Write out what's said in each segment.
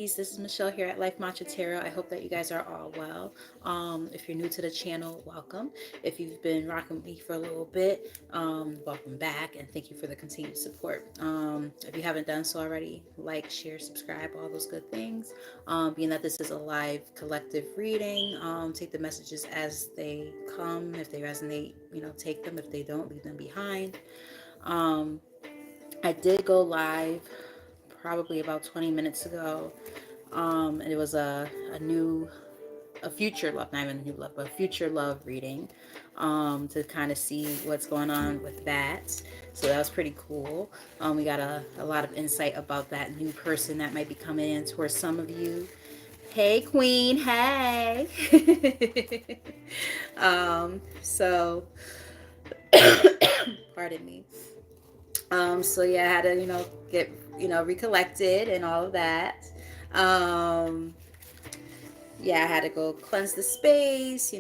This is Michelle here at Life Matcha Tarot. I hope that you guys are all well. If you're new to the channel, welcome. If you've been rocking with me for a little bit, welcome back and thank you for the continued support. If you haven't done so already, like, share, subscribe, all those good things. Being that this is a live collective reading, take the messages as they come. If they resonate, take them. If they don't, leave them behind. Um, I did go live probably about 20 minutes ago. And it was a future love, not even a new love, but a future love reading, to kind of see what's going on with that. So that was pretty cool. We got a lot of insight about that new person that might be coming in towards some of you. Hey, Queen. Hey. So, pardon me. So yeah, I had to, get, recollected and all of that. Um, yeah, I had to go cleanse the space,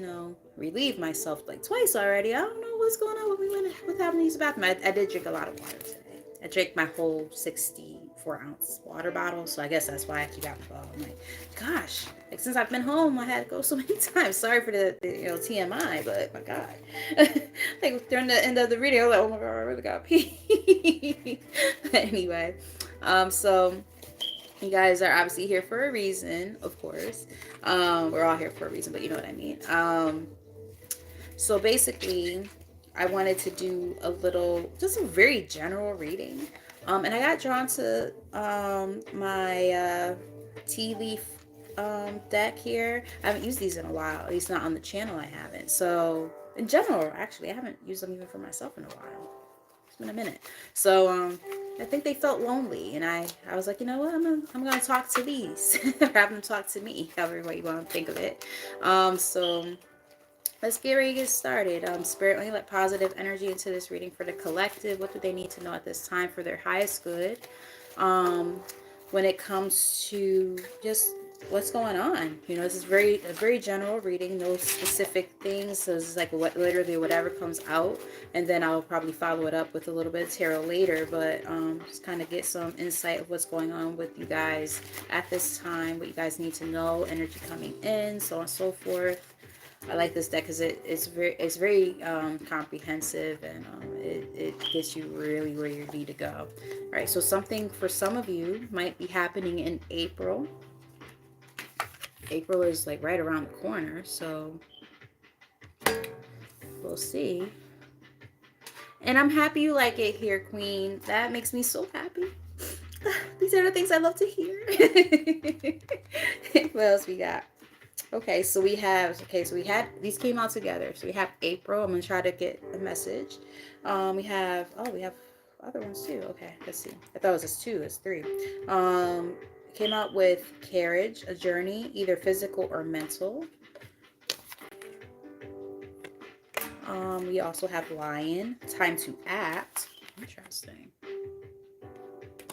relieve myself like twice already. I don't know what's going on with having to use the bathroom. I did drink a lot of water today. I drank my whole 64-ounce water bottle, so I guess that's why I actually got involved. I'm like, gosh, like since I've been home, I had to go so many times. Sorry for the TMI, but my God, like during the end of the video, I was like, oh my God, I really got pee. But anyway, so you guys are obviously here for a reason, of course. We're all here for a reason, but you know what I mean. So basically, I wanted to do just a very general reading. And I got drawn to my tea leaf deck here. I haven't used these in a while, at least not on the channel I haven't. So in general, actually, I haven't used them even for myself in a while. It's been a minute. So I think they felt lonely, and I was like, you know what, I'm gonna talk to these. Have them talk to me, however way you want to think of it. So let's get ready to get started. Spirit, let me let positive energy into this reading for the collective. What do they need to know at this time for their highest good? When it comes to just what's going on, this is a very general reading, no specific things. So this is like literally whatever comes out, and then I'll probably follow it up with a little bit of tarot later. But just kind of get some insight of what's going on with you guys at this time, what you guys need to know, energy coming in, so on and so forth. I like this deck because it's very comprehensive, and it gets you really where you need to go. All right, so something for some of you might be happening in April. April is like right around the corner, so we'll see. And I'm happy you like it here, Queen. That makes me so happy. These are the things I love to hear. What else we got? Okay, so we had these came out together. So we have April. I'm gonna try to get a message. We have other ones too. Okay, let's see. I thought it was just two. It's three. Came out with Carriage, a journey, either physical or mental. We also have Lion, time to act. Interesting.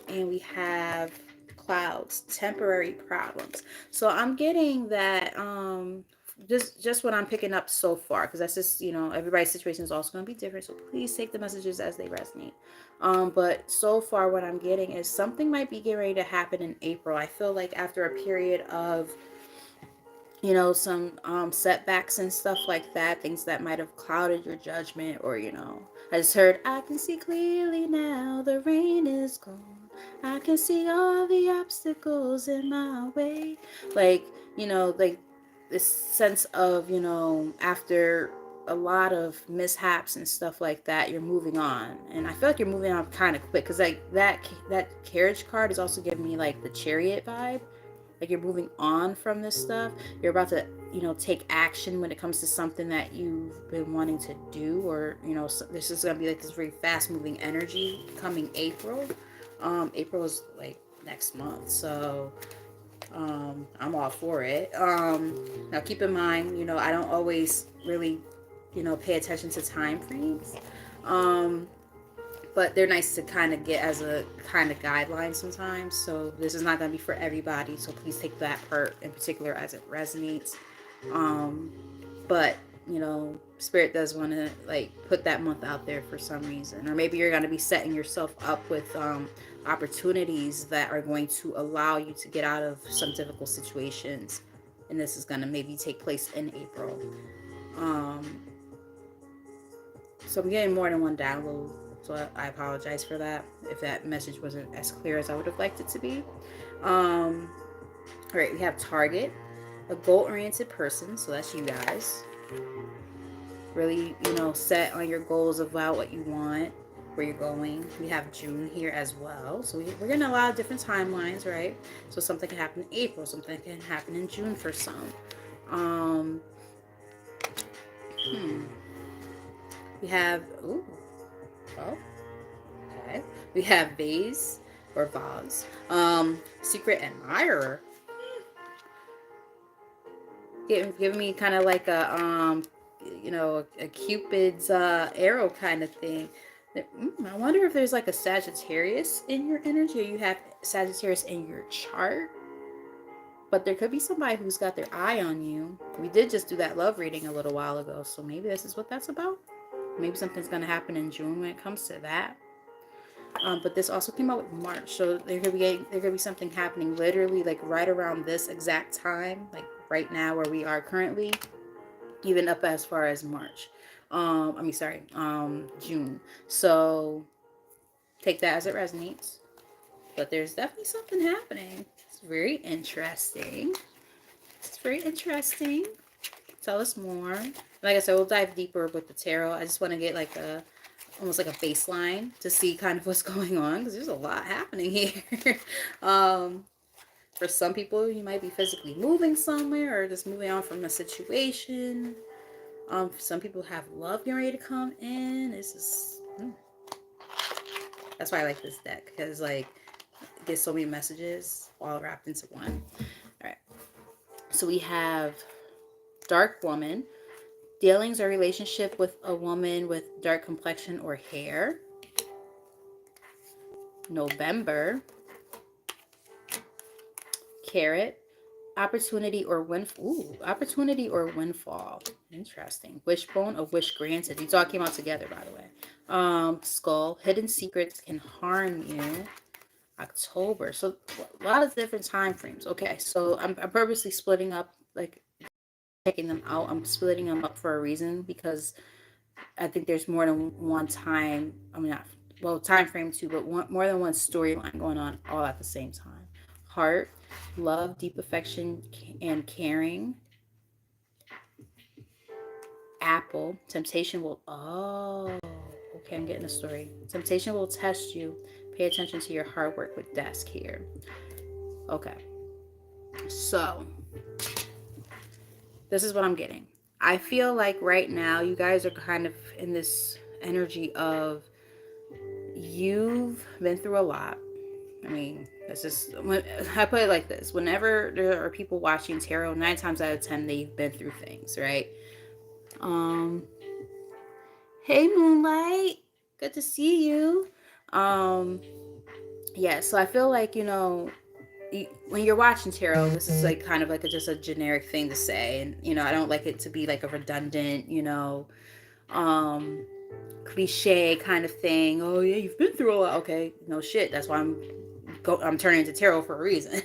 And we have Clouds, temporary problems. So I'm getting that just what I'm picking up so far, because that's just, everybody's situation is also going to be different, so please take the messages as they resonate. But so far what I'm getting is something might be getting ready to happen in April. I feel like after a period of some setbacks and stuff like that, things that might have clouded your judgment, or I just heard, I can see clearly now, the rain is gone, I can see all the obstacles in my way. Like, like this sense of, after a lot of mishaps and stuff like that, you're moving on. And I feel like you're moving on kind of quick, because like that Carriage card is also giving me like the Chariot vibe. Like you're moving on from this stuff. You're about to, take action when it comes to something that you've been wanting to do, or, this is going to be like this very fast moving energy coming April. April is like next month. So, I'm all for it. Now keep in mind, I don't always really, pay attention to time frames. But they're nice to kind of get as a kind of guideline sometimes. So this is not going to be for everybody. So please take that part in particular as it resonates. But Spirit does want to like put that month out there for some reason, or maybe you're going to be setting yourself up with opportunities that are going to allow you to get out of some difficult situations, and this is going to maybe take place in April. um so I'm getting more than one download, so I apologize for that if that message wasn't as clear as I would have liked it to be. um all right, we have Target, a goal-oriented person, so that's you guys. Really, set on your goals about what you want, where you're going. We have June here as well, so we're getting a lot of different timelines, right? So something can happen in April, something can happen in June for some. um hmm. We have, ooh, oh, okay, we have vase or vase, secret admirer, giving me kind of like a Cupid's arrow kind of thing. I wonder if there's like a Sagittarius in your energy, or you have Sagittarius in your chart. But there could be somebody who's got their eye on you. We did just do that love reading a little while ago, so maybe this is what that's about. Maybe something's going to happen in June when it comes to that. But this also came out with March, so there could be something happening literally like right around this exact time, like right now where we are currently, even up as far as March. June. So take that as it resonates. But there's definitely something happening. It's very interesting. It's very interesting. Tell us more. Like I said, we'll dive deeper with the tarot. I just want to get like almost like a baseline to see kind of what's going on, because there's a lot happening here. For some people, you might be physically moving somewhere or just moving on from a situation. Some people have love getting ready to come in. This is that's why I like this deck, because like it gets so many messages all wrapped into one. All right. So we have Dark Woman, dealings or relationship with a woman with dark complexion or hair. November, Carrot, opportunity or windfall. Interesting. Wishbone, a wish granted. These all came out together, by the way. Skull, hidden secrets can harm you. October. So a lot of different time frames. Okay, so I'm purposely splitting up, like taking them out. I'm splitting them up for a reason, because I think there's more than one time. I mean, not well, time frame too, but more than one storyline going on all at the same time. Heart, love, deep affection, and caring. Apple, temptation will. Oh, okay, I'm getting a story. Temptation will test you. Pay attention to your hard work with desk here. Okay, so this is what I'm getting. I feel like right now you guys are kind of in this energy of, you've been through a lot. I mean, this is when I put it like this: whenever there are people watching tarot, 9 times out of 10 they've been through things, right? Um, hey Moonlight, good to see you. Um, yeah, so I feel like when you're watching tarot, this is like kind of like just a generic thing to say, and I don't like it to be like a redundant, um cliche kind of thing. Oh yeah, you've been through a lot. Okay, no shit. That's why I'm turning into tarot for a reason,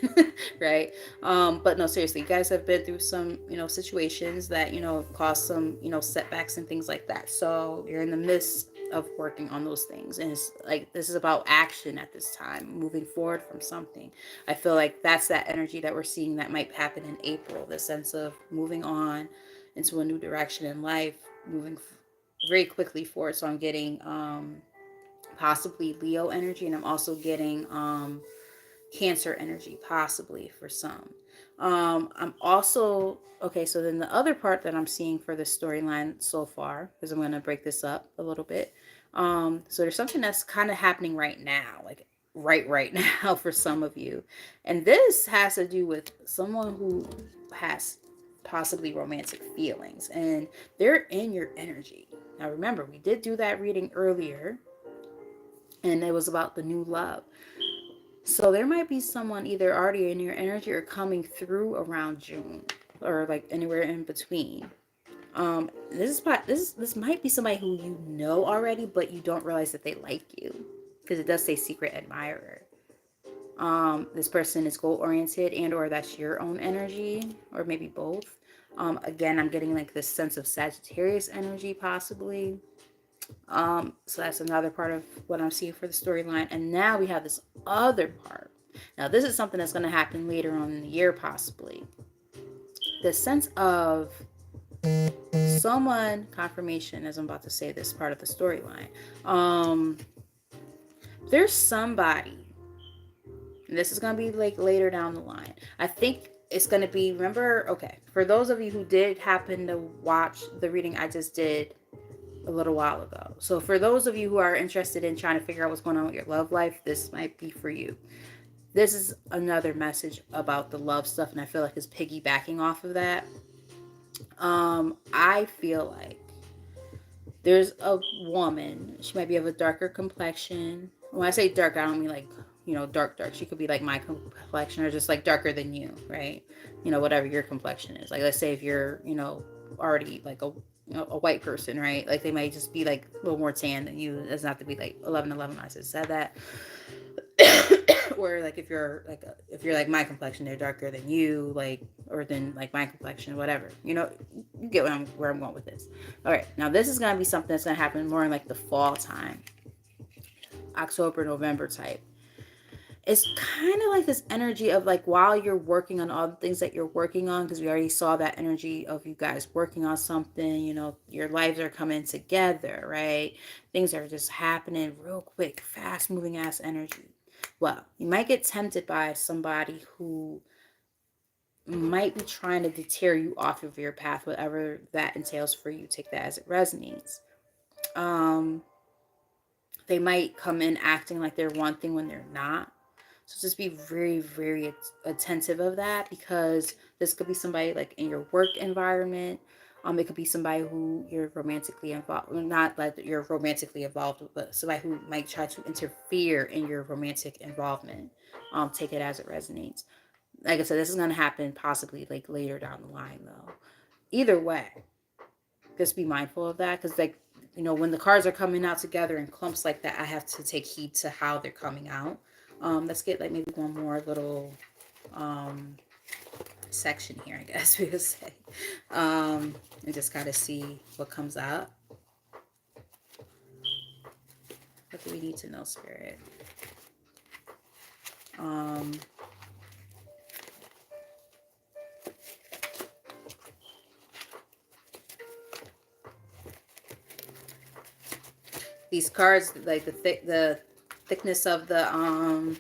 right? But no, seriously, you guys have been through some, situations that caused some, setbacks and things like that. So you're in the midst of working on those things, and it's like this is about action at this time, moving forward from something. I feel like that's that energy that we're seeing that might happen in April. The sense of moving on into a new direction in life, moving very quickly forward. So I'm getting possibly Leo energy, and I'm also getting Cancer energy, possibly for some. I'm also okay. So then the other part that I'm seeing for this storyline so far, because I'm going to break this up a little bit. So there's something that's kind of happening right now, like right now for some of you, and this has to do with someone who has possibly romantic feelings, and they're in your energy. Now remember, we did do that reading earlier, and it was about the new love. So there might be someone either already in your energy or coming through around June, or like anywhere in between. This might be somebody who you know already, but you don't realize that they like you, because it does say secret admirer. This person is goal oriented, and or that's your own energy, or maybe both. Again, I'm getting like this sense of Sagittarius energy possibly. So that's another part of what I'm seeing for the storyline. And now we have this other part. Now this is something that's going to happen later on in the year possibly. The sense of someone, confirmation, as I'm about to say this part of the storyline. There's somebody, and this is going to be like later down the line. I think it's going to be, remember, okay, for those of you who did happen to watch the reading I just did a little while ago. So for those of you who are interested in trying to figure out what's going on with your love life, this might be for you. This is another message about the love stuff, and I feel like it's piggybacking off of that. I feel like there's a woman. She might be of a darker complexion. When I say dark, I don't mean like, dark. She could be like my complexion, or just like darker than you, right? Whatever your complexion is. Like, let's say if you're, already like a white person, right? Like, they might just be like a little more tan than you. It doesn't have to be like 11 I just said that. Or like if you're like my complexion, they're darker than you, like, or than like my complexion, whatever. You get where I'm going with this. All right, now this is gonna be something that's gonna happen more in like the fall time, October, November type. It's kind of like this energy of like, while you're working on all the things that you're working on, because we already saw that energy of you guys working on something, your lives are coming together, right? Things are just happening real quick, fast moving ass energy. Well, you might get tempted by somebody who might be trying to deter you off of your path, whatever that entails for you. Take that as it resonates. They might come in acting like they're one thing when they're not. So just be very, very attentive of that, because this could be somebody like in your work environment. It could be somebody who you're romantically involved, not that you're romantically involved, but somebody who might try to interfere in your romantic involvement. Take it as it resonates. Like I said, this is going to happen possibly like later down the line, though. Either way, just be mindful of that, because like, when the cards are coming out together in clumps like that, I have to take heed to how they're coming out. Let's get like maybe one more little section here, I guess we would say, and just kind of see what comes out. What do we need to know, Spirit? These cards, like the thickness of the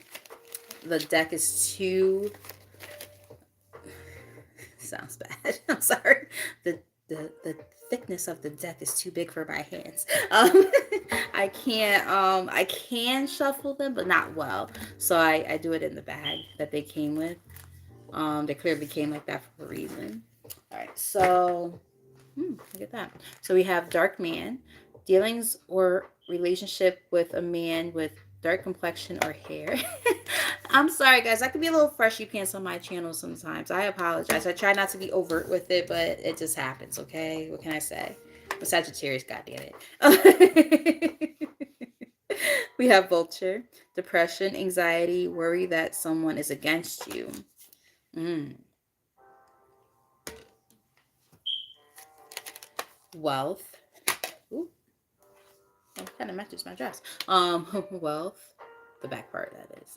deck is too, sounds bad. I'm sorry. The thickness of the deck is too big for my hands. I can shuffle them, but not well. So I do it in the bag that they came with. They clearly came like that for a reason. All right, so look at that. So we have dark man, dealings or relationship with a man with dark complexion or hair. I'm sorry, guys. I can be a little freshy pants on my channel sometimes. I apologize. I try not to be overt with it, but it just happens, okay? What can I say? I'm Sagittarius, goddammit. We have vulture, depression, anxiety, worry that someone is against you. Wealth. Ooh. That kind of matches my dress. Wealth. The back part, that is.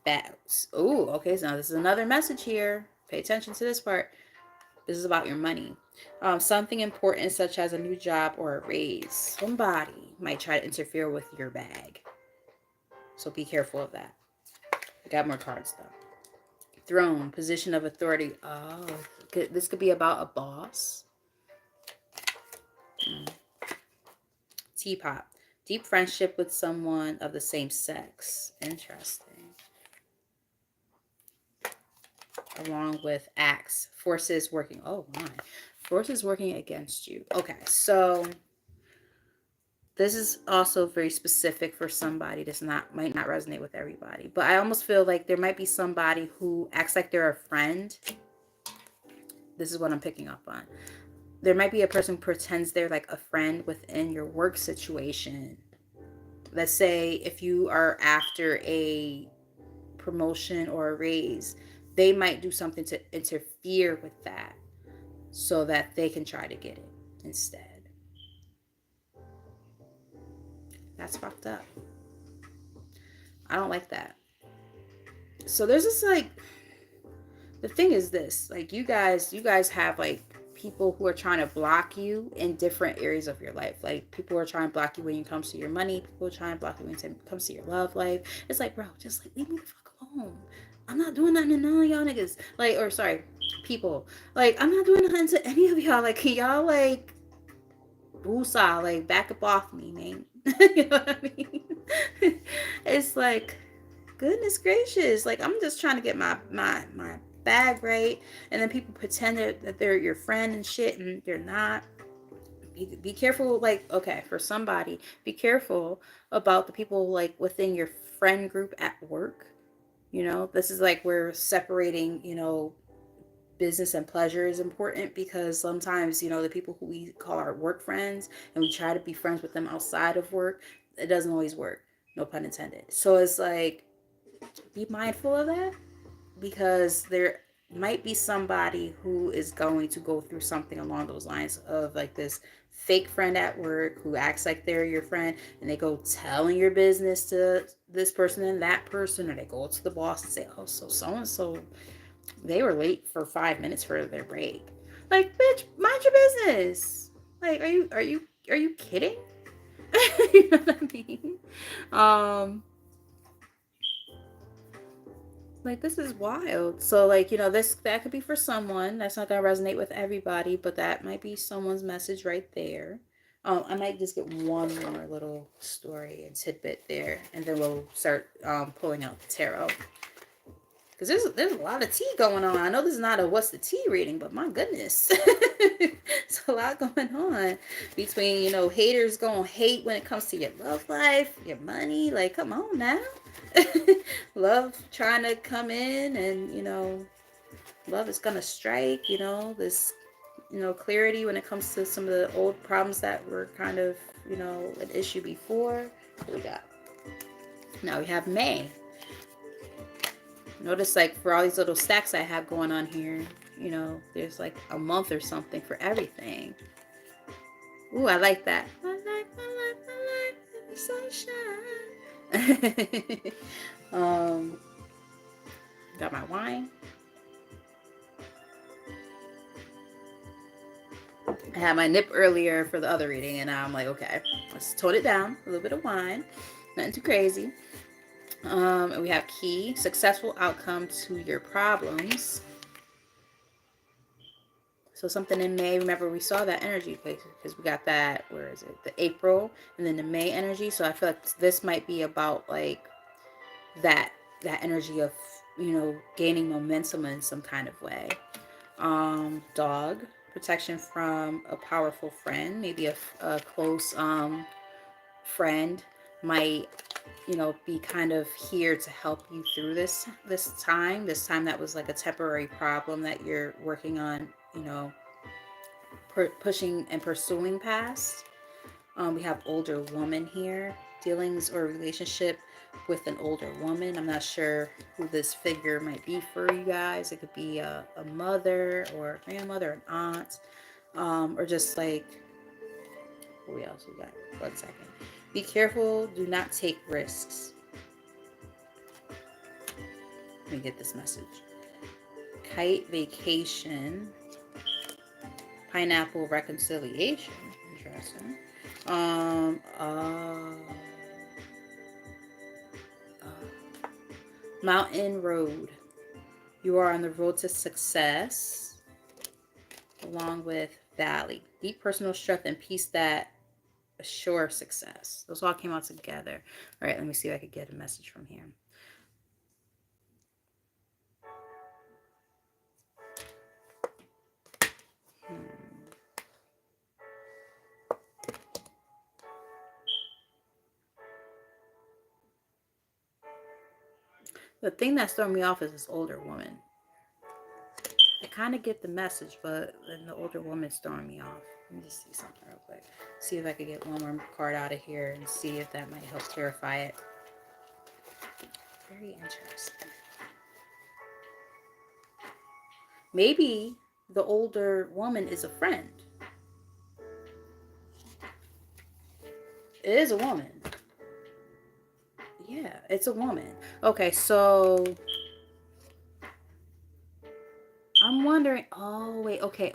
Battles. Oh, okay. So now this is another message here. Pay attention to this part. This is about your money. Something important, such as a new job or a raise. Somebody might try to interfere with your bag. So be careful of that. I got more cards though. Throne, position of authority. Oh, this could be about a boss. Teapot, deep friendship with someone of the same sex. Interesting. Along with axe, forces working. Oh my, forces working against you. Okay, so this is also very specific for somebody. This might not resonate with everybody, but I almost feel like there might be somebody who acts like they're a friend, this is what I'm picking up on. There might be a person who pretends they're like a friend within your work situation. Let's say if you are after a promotion or a raise, they might do something to interfere with that so that they can try to get it instead. That's fucked up. I don't like that. So there's this like, the thing is this, like you guys have like people who are trying to block you in different areas of your life. Like people are trying to block you when it comes to your money. People are trying to block you when it comes to your love life. It's like, bro, just like leave me the fuck alone. I'm not doing nothing to none of y'all niggas. Like, or sorry, people. Like, I'm not doing nothing to any of y'all. Like, can y'all like woosah, like back up off me, man. You know what I mean? It's like, goodness gracious, like I'm just trying to get my bag right, and then people pretend that they're your friend and shit, and they're not. Be careful, like, okay, for somebody, be careful about the people like within your friend group at work. You know, this is like where separating, business and pleasure is important, because sometimes, the people who we call our work friends and we try to be friends with them outside of work, it doesn't always work. No pun intended. So it's like, be mindful of that, because there might be somebody who is going to go through something along those lines of like this fake friend at work who acts like they're your friend, and they go telling your business to this person and that person, or they go to the boss and say, oh, so and so, they were late for 5 minutes for their break. Like, bitch, mind your business. Like, are you kidding? You know what I mean? Um, like, this is wild. So, like, this that could be for someone. That's not gonna resonate with everybody, but that might be someone's message right there. I might just get one more little story and tidbit there, and then we'll start pulling out the tarot. Because there's a lot of tea going on. I know this is not a what's the tea reading, but my goodness. It's a lot going on between, haters going to hate when it comes to your love life, your money. Like, come on now. Love trying to come in, and, love is going to strike, this, clarity when it comes to some of the old problems that were kind of, an issue before. What we got? Now we have May. Notice, like, for all these little stacks I have going on here, there's like a month or something for everything. Ooh, I like that. I like sunshine. Got my wine. I had my nip earlier for the other reading, and now I'm like, okay, let's tone it down. A little bit of wine. Nothing too crazy. And we have key, successful outcome to your problems. So something in May, remember we saw that energy because we got that, where is it? The April and then the May energy. So I feel like this might be about like that energy of, gaining momentum in some kind of way. Dog, protection from a powerful friend, maybe a close friend might, be kind of here to help you through this time that was like a temporary problem that you're working on, pushing and pursuing past. We have older woman here, dealings or relationship with an older woman. I'm not sure who this figure might be for you guys. It could be a mother or a grandmother, an aunt, or just like, what else we got? 1 second. Be careful. Do not take risks. Let me get this message. Kite vacation. Pineapple reconciliation. Interesting. Mountain road. You are on the road to success, along with valley. Deep personal strength and peace that assure success. Those all came out together. All right, let me see if I could get a message from here. The thing that's throwing me off is this older woman. I kind of get the message, but then the older woman's throwing me off. Let me just see something real quick. See if I could get one more card out of here and see if that might help clarify it. Very interesting. Maybe the older woman is a friend. It is a woman. Yeah, it's a woman. Okay, so I'm wondering. Oh, wait. Okay.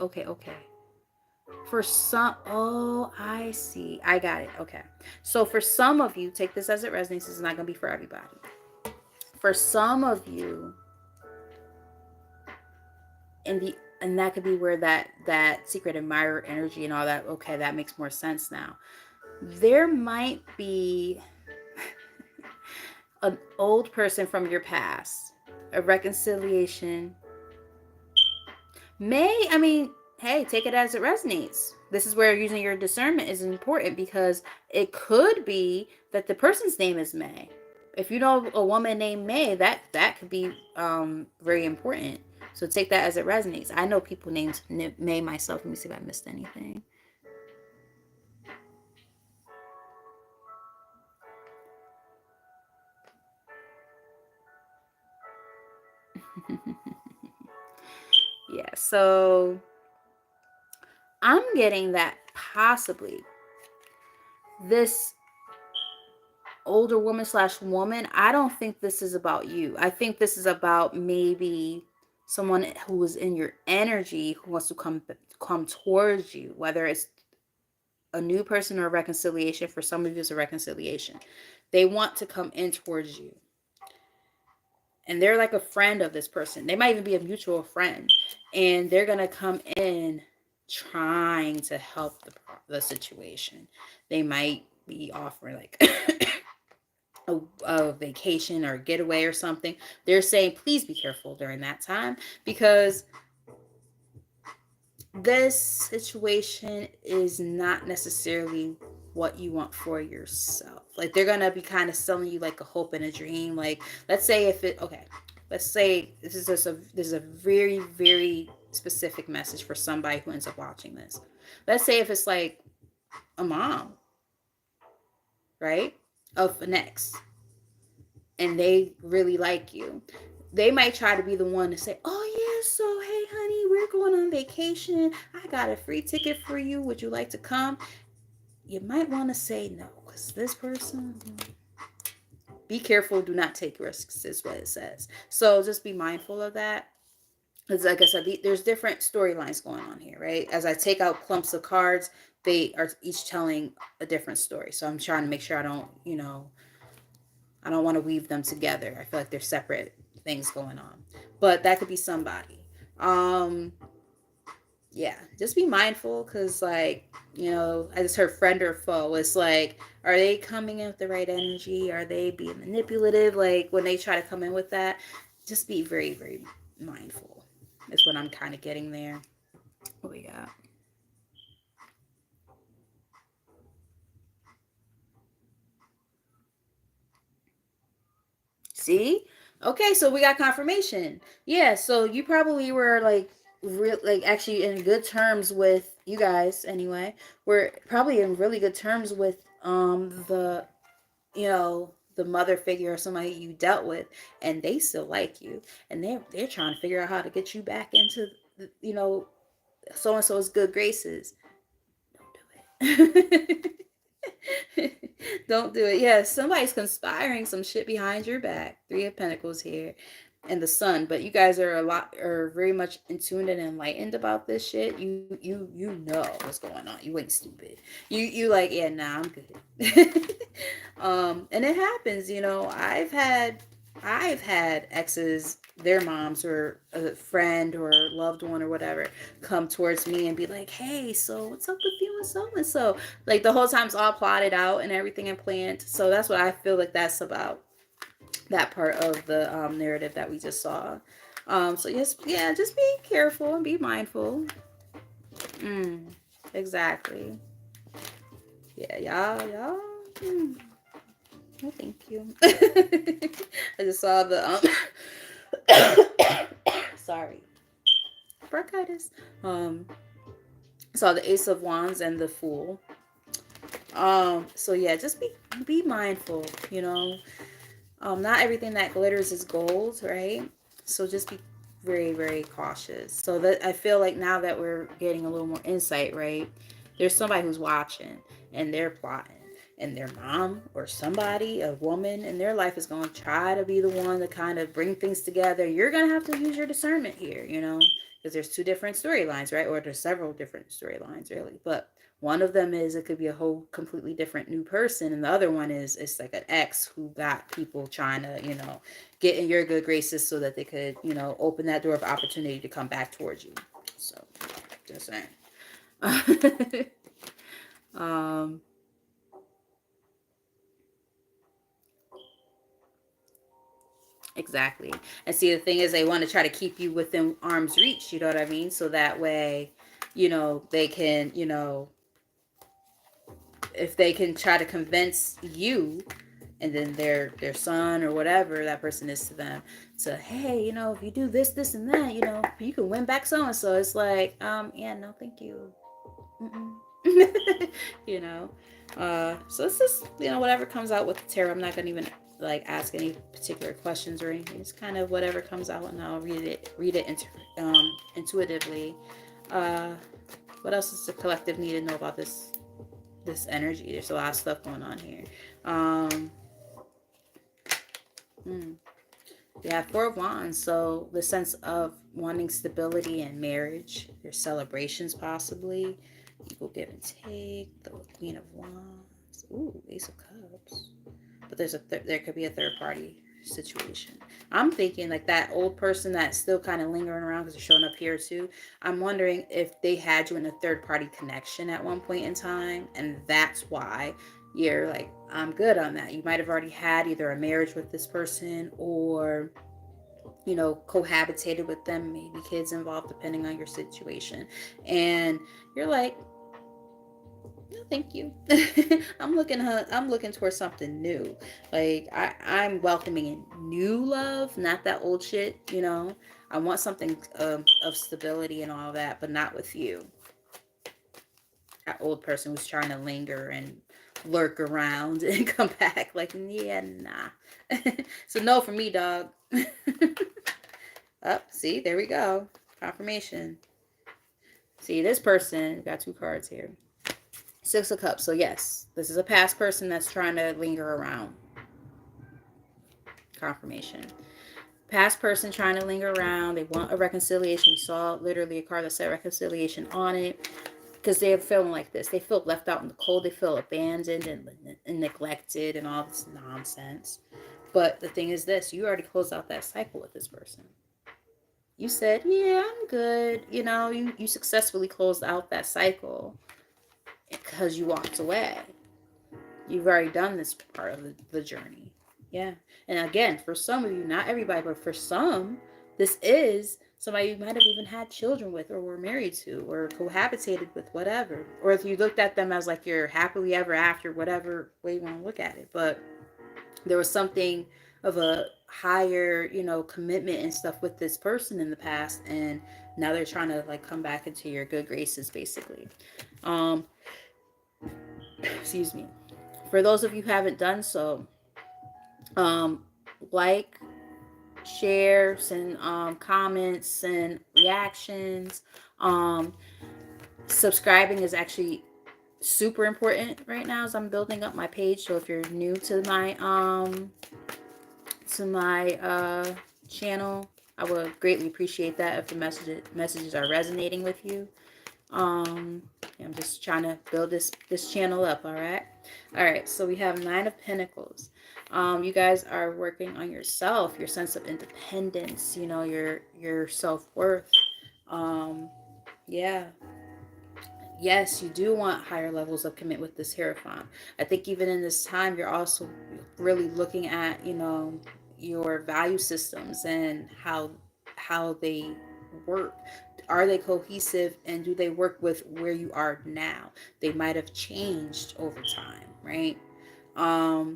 For some, oh, I see. I got it. Okay. So for some of you, take this as it resonates. This is not going to be for everybody. For some of you, and that could be where that secret admirer energy and all that, okay, that makes more sense now. There might be an old person from your past, a reconciliation. Hey, take it as it resonates. This is where using your discernment is important, because it could be that the person's name is May. If you know a woman named May, that could be very important. So take that as it resonates. I know people named May myself. Let me see if I missed anything. Yeah, so I'm getting that possibly this older woman / woman, I don't think this is about you. I think this is about maybe someone who is in your energy who wants to come towards you, whether it's a new person or a reconciliation. For some of you, it's a reconciliation. They want to come in towards you. And they're like a friend of this person. They might even be a mutual friend. And they're going to come in trying to help the situation. They might be offering like a vacation or a getaway or something. They're saying, please be careful during that time, because this situation is not necessarily what you want for yourself. Like, they're gonna be kind of selling you like a hope and a dream. Like, let's say let's say this is a very, very specific message for somebody who ends up watching this. Let's say if it's like a mom, right, of an ex, and they really like you, they might try to be the one to say, oh yeah, so hey honey, we're going on vacation, I got a free ticket for you, would you like to come? You might want to say no, because this person, be careful, do not take risks, is what it says. So just be mindful of that. Because like I said, there's different storylines going on here, right? As I take out clumps of cards, they are each telling a different story. So I'm trying to make sure I don't want to weave them together. I feel like they're separate things going on. But that could be somebody. Yeah, just be mindful, because I just heard friend or foe. It's like, are they coming in with the right energy? Are they being manipulative? Like, when they try to come in with that, just be very, very mindful. Is what I'm kind of getting there. What we got? See? Okay, so we got confirmation. Yeah, so you probably were like actually in good terms with, you guys anyway. We're probably in really good terms with the the mother figure or somebody you dealt with, and they still like you, and they're trying to figure out how to get you back into so and so's good graces. Don't do it. Don't do it. Yeah, somebody's conspiring some shit behind your back. Three of Pentacles here, and the Sun. But you guys are very much in tune and enlightened about this shit. You know what's going on. You ain't stupid. You like, yeah, nah, I'm good. And it happens. I've had exes, their moms or a friend or loved one or whatever, come towards me and be like, hey, so what's up with you and so and so? Like, the whole time's all plotted out and everything and planned. So that's what I feel like that's about, that part of the narrative that we just saw. So just be careful and be mindful. Exactly. Yeah, y'all. No, thank you. I just saw the sorry. bronchitis. So the Ace of Wands and the Fool. So yeah, just be mindful, you know. Not everything that glitters is gold, right? So just be very, very cautious. So that I feel like now that we're getting a little more insight, right? There's somebody who's watching and they're plotting. And their mom or somebody, a woman in their life is going to try to be the one to kind of bring things together. You're going to have to use your discernment here, you know, because there's two different storylines, right? Or there's several different storylines, really. But one of them is it could be a whole completely different new person, and the other one is it's like an ex who got people trying to, you know, get in your good graces so that they could, you know, open that door of opportunity to come back towards you. So, just saying. um, exactly. And see, the thing is, they want to try to keep you within arm's reach. You know what I mean? So that way, you know, they can, you know, if they can try to convince you and then their son or whatever that person is to them to, hey, you know, if you do this, this, and that, you know, you can win back so and so. It's like, yeah, no, thank you. You know, so it's just, you know, whatever comes out with the tarot. I'm not gonna even like ask any particular questions or anything. It's kind of whatever comes out, and I'll read it intuitively. Uh, what else does the collective need to know about this energy? There's a lot of stuff going on here. Hmm. Yeah, Four of Wands. So the sense of wanting stability and marriage. There's celebrations possibly. Equal give and take. The Queen of Wands. Ooh, Ace of Cups. But there's there could be a third party situation. I'm thinking like that old person that's still kind of lingering around because they're showing up here too. I'm wondering if they had you in a third party connection at one point in time, and that's why you're like, I'm good on that. You might have already had either a marriage with this person or, you know, cohabitated with them, maybe kids involved, depending on your situation. And you're like, no, thank you. I'm looking towards something new. Like I'm welcoming in new love, not that old shit, you know. I want something of stability and all that, but not with you. That old person who's trying to linger and lurk around and come back. Like, yeah, nah. So no for me, dog. Up, see, there we go. Confirmation. See, this person got two cards here. Six of Cups. So yes, this is a past person that's trying to linger around. Confirmation. Past person trying to linger around. They want a reconciliation. We saw literally a card that said reconciliation on it. Because they're feeling like this. They feel left out in the cold. They feel abandoned and neglected and all this nonsense. But the thing is this. You already closed out that cycle with this person. You said, yeah, I'm good. You know, you successfully closed out that cycle because you walked away. You've already done this part of the journey. Yeah. And again, for some of you, not everybody, but for some, this is somebody you might have even had children with or were married to or cohabitated with, whatever. Or if you looked at them as like your happily ever after, whatever way you want to look at it. But there was something of a higher, you know, commitment and stuff with this person in the past. And now they're trying to like come back into your good graces, basically. Um, excuse me. For those of you who haven't done so, like, share, send comments, send reactions. Um, subscribing is actually super important right now as I'm building up my page. So if you're new to my channel, I would greatly appreciate that if the messages are resonating with you. I'm just trying to build this channel up. All right, so we have Nine of Pentacles. You guys are working on yourself, your sense of independence, you know, your self-worth. Yeah, yes, you do want higher levels of commitment with this Hierophant. I think even in this time, you're also really looking at, you know, your value systems and how they work. Are they cohesive and do they work with where you are now? They might have changed over time, right?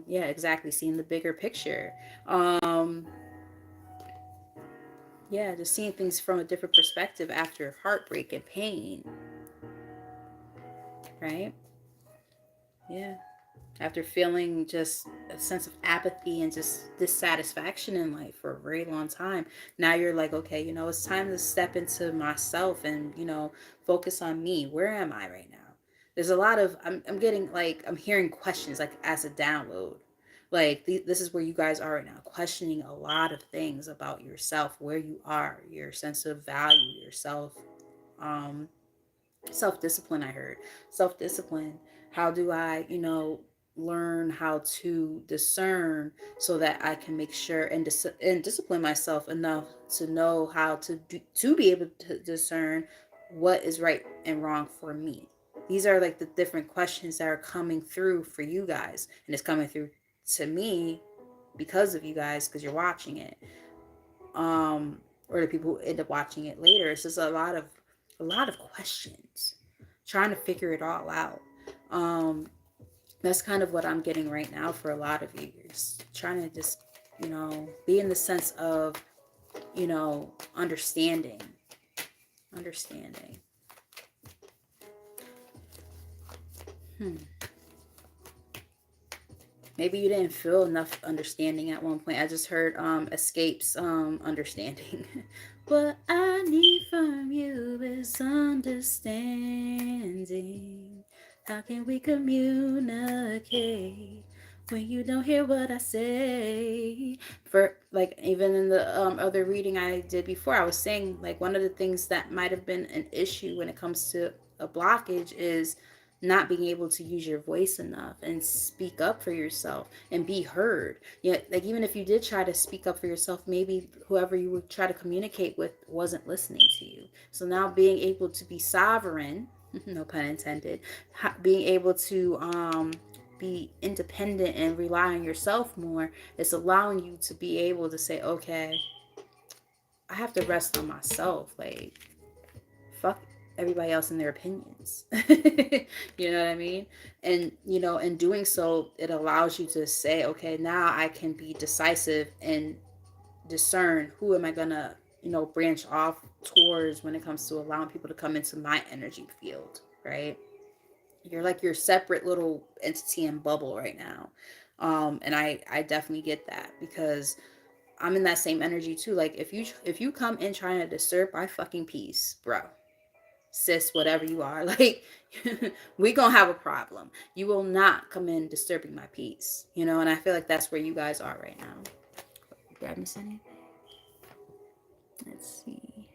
Yeah, exactly. Seeing the bigger picture. Yeah, just seeing things from a different perspective after heartbreak and pain, right? Yeah. After feeling just a sense of apathy and just dissatisfaction in life for a very long time, now you're like, okay, it's time to step into myself and, focus on me. Where am I right now? There's a lot of, I'm getting like, I'm hearing questions like as a download. Like, this is where you guys are right now, questioning a lot of things about yourself, where you are, your sense of value, yourself, um, self-discipline. I heard self-discipline. How do I learn how to discern so that I can make sure and discipline myself enough to know how to be able to discern what is right and wrong for me. These are like the different questions that are coming through for you guys, and it's coming through to me because of you guys, because you're watching it, or the people who end up watching it later. It's just a lot of questions, trying to figure it all out. Um, that's kind of what I'm getting right now for a lot of you. You're just trying to just, be in the sense of, understanding. Understanding. Hmm. Maybe you didn't feel enough understanding at one point. I just heard escapes understanding. What I need from you is understanding. How can we communicate when you don't hear what I say? For like, even in the other reading I did before, I was saying like one of the things that might have been an issue when it comes to a blockage is not being able to use your voice enough and speak up for yourself and be heard. Yeah, like even if you did try to speak up for yourself, maybe whoever you would try to communicate with wasn't listening to you. So now being able to be sovereign, no pun intended, being able to be independent and rely on yourself more, it's allowing you to be able to say, okay, I have to rest on myself. Like, fuck everybody else and their opinions. You know what I mean? And in doing so, it allows you to say, okay, now I can be decisive and discern who am I gonna branch off towards when it comes to allowing people to come into my energy field, right? You're like your separate little entity and bubble right now. And I definitely get that, because I'm in that same energy too. Like, if you come in trying to disturb my fucking peace, bro, sis, whatever you are, like, we gonna have a problem. You will not come in disturbing my peace, and I feel like that's where you guys are right now. Did I miss anything? Let's see.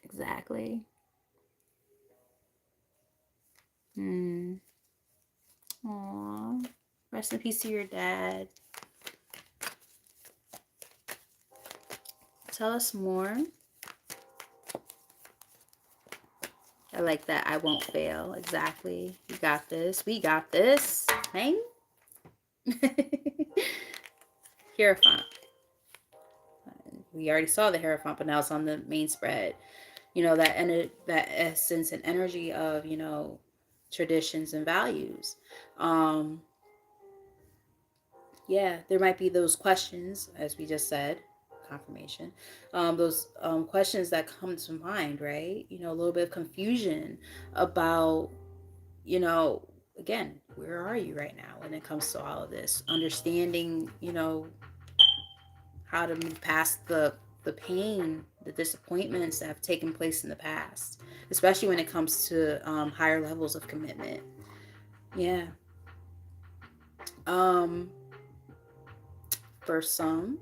Exactly. Hmm. Aw. Rest in peace to your dad. Tell us more. I like that. I won't fail. Exactly. You got this. We got this. Hey. Hierophant. We already saw the Hierophant, but now it's on the main spread. That essence and energy of traditions and values. Um, yeah, there might be those questions, as we just said, confirmation. Those questions that come to mind, right? A little bit of confusion about, again, where are you right now when it comes to all of this? Understanding, how to move past the pain, the disappointments that have taken place in the past, especially when it comes to higher levels of commitment. Yeah. Um, for some,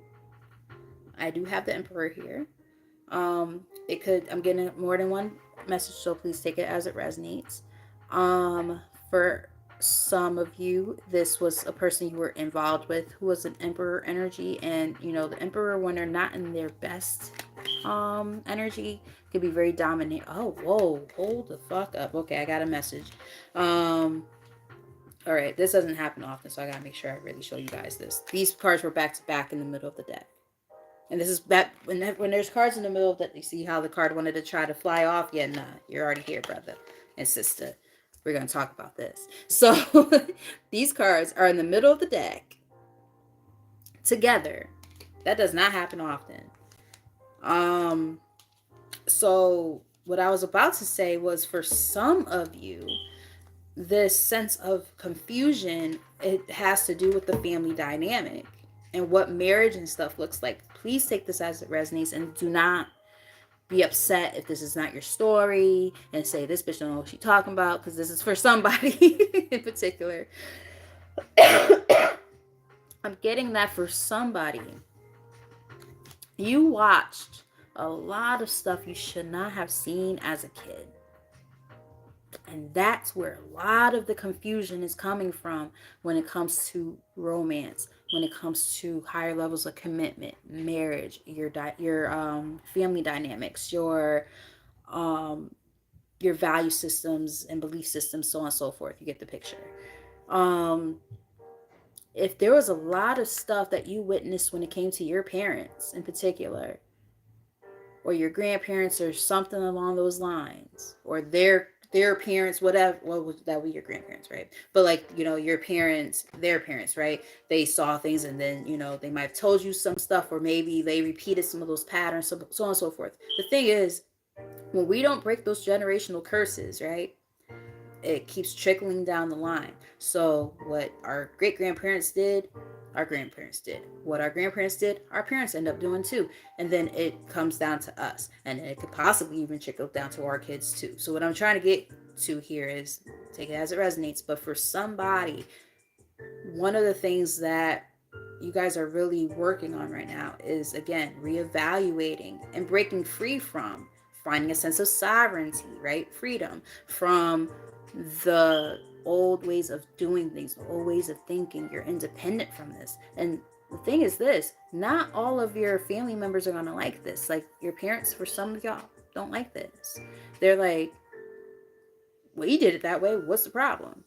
I do have the Emperor here. I'm getting more than one message, so please take it as it resonates. For some of you, this was a person you were involved with who was an Emperor energy, and the Emperor, when they're not in their best energy, could be very dominant. Oh, whoa, hold the fuck up. Okay, I got a message. All right, this doesn't happen often, so I gotta make sure I really show you guys this. These cards were back to back in the middle of the deck. And this is that when there's cards in the middle, that you see how the card wanted to try to fly off. Yeah, nah, you're already here, brother and sister. We're gonna talk about this. So these cards are in the middle of the deck, together. That does not happen often. So what I was about to say was, for some of you, this sense of confusion, it has to do with the family dynamic and what marriage and stuff looks like. Please take this as it resonates, and do not be upset if this is not your story and say this bitch don't know what she's talking about, because this is for somebody in particular. I'm getting that for somebody. You watched a lot of stuff you should not have seen as a kid. And that's where a lot of the confusion is coming from when it comes to romance, when it comes to higher levels of commitment, marriage, your family dynamics, your value systems and belief systems, so on and so forth. You get the picture. If there was a lot of stuff that you witnessed when it came to your parents in particular, or your grandparents, or something along those lines, or their parents, whatever, well, that would be your grandparents, right? But like, your parents, their parents, right? They saw things, and then, they might have told you some stuff, or maybe they repeated some of those patterns, so on and so forth. The thing is, when we don't break those generational curses, right, it keeps trickling down the line. So what our great grandparents did, our grandparents did. What our grandparents did, our parents end up doing too. And then it comes down to us. And it could possibly even trickle down to our kids too. So what I'm trying to get to here is, take it as it resonates. But for somebody, one of the things that you guys are really working on right now is, again, reevaluating and breaking free from, finding a sense of sovereignty, right? Freedom from the old ways of doing things, the old ways of thinking. You're independent from this. And the thing is this, not all of your family members are going to like this. Like, your parents, for some of y'all, don't like this. They're like, well, you did it that way. What's the problem?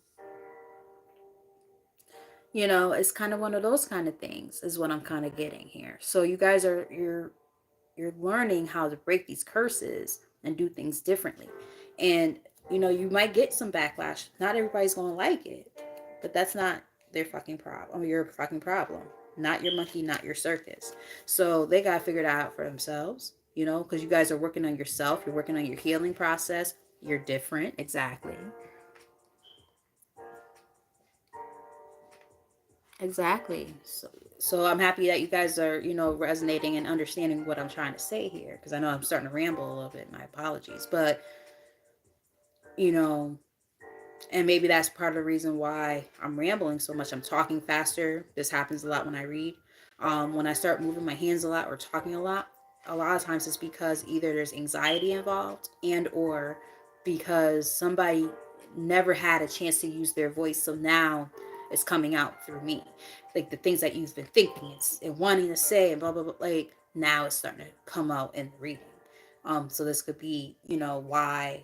It's kind of one of those kind of things is what I'm kind of getting here. So you guys you're learning how to break these curses and do things differently. And you might get some backlash. Not everybody's going to like it, but that's not their fucking problem. Your fucking problem. Not your monkey, not your circus. So they got to figure it out for themselves, because you guys are working on yourself. You're working on your healing process. You're different. Exactly. Exactly. So I'm happy that you guys are, resonating and understanding what I'm trying to say here, because I know I'm starting to ramble a little bit. My apologies. But, you know, and maybe that's part of the reason why I'm rambling so much. I'm talking faster. This happens a lot when I read. When I start moving my hands a lot or talking a lot of times it's because either there's anxiety involved, and or because somebody never had a chance to use their voice. So now it's coming out through me. Like the things that you've been thinking and wanting to say and blah, blah, blah. Like now it's starting to come out in the reading. So this could be, why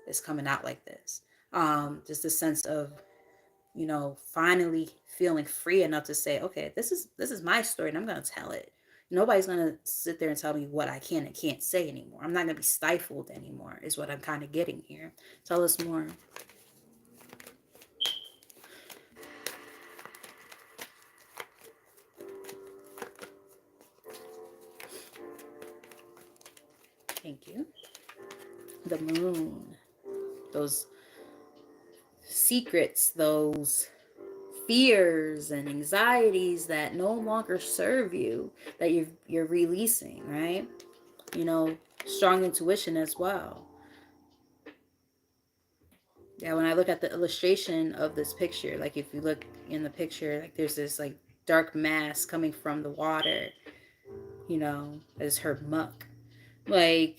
it's coming out like this. Just a sense of, finally feeling free enough to say, okay, this is my story and I'm going to tell it. Nobody's going to sit there and tell me what I can and can't say anymore. I'm not going to be stifled anymore, is what I'm kind of getting here. Tell us more. Thank you. The moon. Those secrets, those fears and anxieties that no longer serve you, that you're releasing, right? Strong intuition as well. Yeah, when I look at the illustration of this picture, like if you look in the picture, like there's this like dark mass coming from the water, as her muck. Like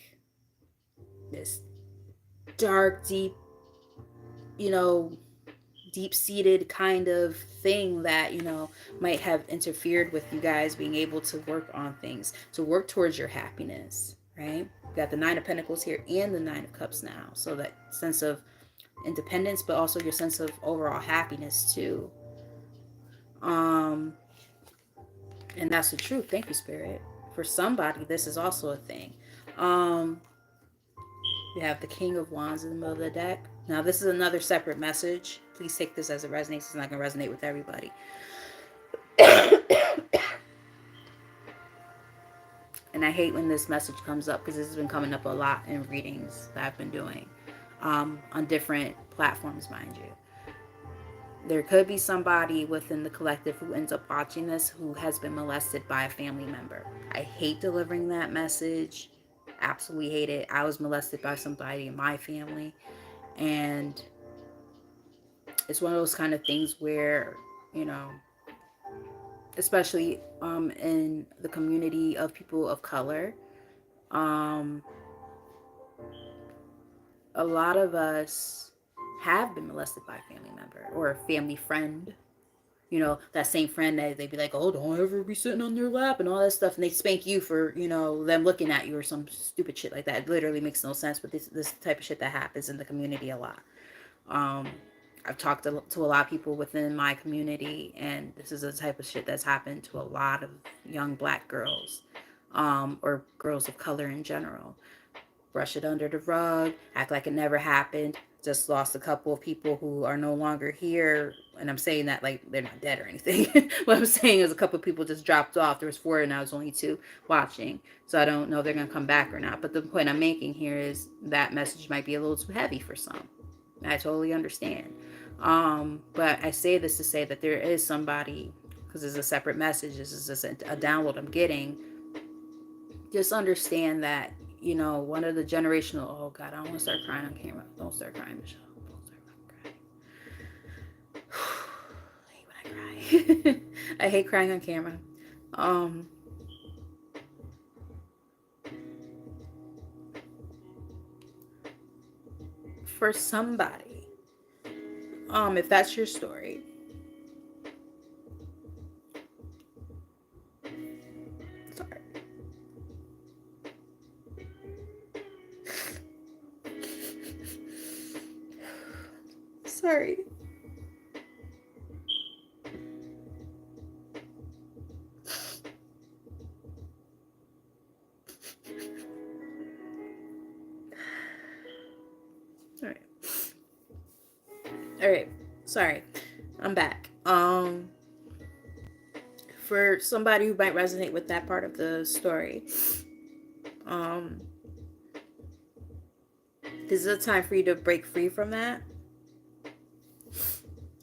this dark, deep, deep-seated kind of thing that might have interfered with you guys being able to work on things, to work towards your happiness, right? You got the Nine of Pentacles here and the Nine of Cups now, so that sense of independence, but also your sense of overall happiness too. And that's the truth. Thank you, Spirit. For somebody, this is also a thing. You have the King of Wands in the middle of the deck. Now, this is another separate message. Please take this as it resonates. It's not going to resonate with everybody. And I hate when this message comes up because this has been coming up a lot in readings that I've been doing on different platforms, mind you. There could be somebody within the collective who ends up watching this who has been molested by a family member. I hate delivering that message. Absolutely hate it. I was molested by somebody in my family. And it's one of those kind of things where, you know, especially in the community of people of color, um, a lot of us have been molested by a family member or a family friend. You know, that same friend that they'd be like, oh, don't ever be sitting on their lap and all that stuff. And they spank you for, you know, them looking at you or some stupid shit like that. It literally makes no sense. But this type of shit that happens in the community a lot. Um, I've talked to a lot of people within my community, and this is the type of shit that's happened to a lot of young black girls, or girls of color in general. Brush it under the rug, act like it never happened. Just lost a couple of people who are no longer here, and I'm saying that like they're not dead or anything. What I'm saying is a couple of people just dropped off. There was 4 and I was only 2 watching, so I don't know if they're gonna come back or not. But the point I'm making here is that message might be a little too heavy for some. I totally understand. But I say this to say that there is somebody, because it's a separate message, this is just a download I'm getting. Just understand that, you know, one of the generational, oh God, I don't want to start crying on camera. Don't start crying, Michelle. Don't start crying. I hate when I cry. I hate crying on camera. For somebody, if that's your story, sorry. Sorry. All right. Sorry. I'm back. For somebody who might resonate with that part of the story, this is a time for you to break free from that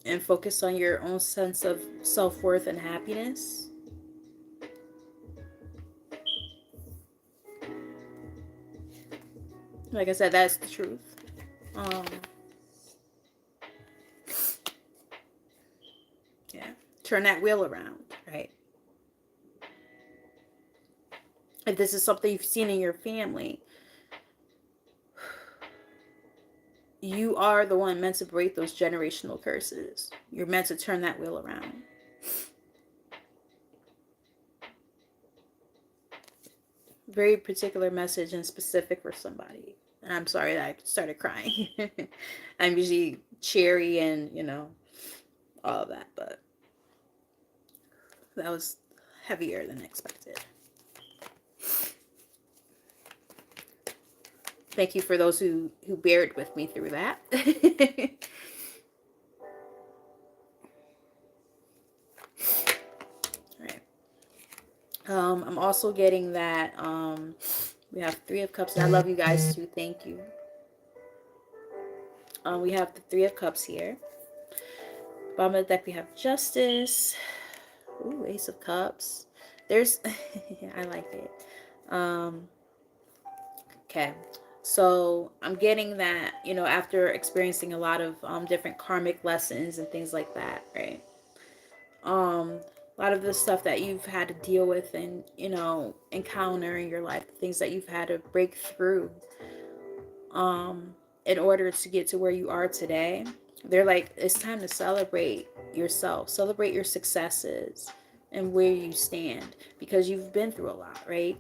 and focus on your own sense of self-worth and happiness. Like I said, that's the truth. Yeah. Turn that wheel around, right? If this is something you've seen in your family, you are the one meant to break those generational curses. You're meant to turn that wheel around. Very particular message and specific for somebody. And I'm sorry that I started crying. I'm usually cheery and, you know, all of that, but that was heavier than expected. Thank you for those who bared with me through that. All right. I'm also getting that we have 3 of Cups. And I love you guys too. Thank you. We have the 3 of Cups here. Bottom of the deck we have Justice. Ooh, Ace of Cups. There's I like it. Okay. So I'm getting that, you know, after experiencing a lot of different karmic lessons and things like that, right? A lot of the stuff that you've had to deal with and, you know, encounter in your life, things that you've had to break through in order to get to where you are today. They're like, it's time to celebrate yourself, celebrate your successes and where you stand, because you've been through a lot, right?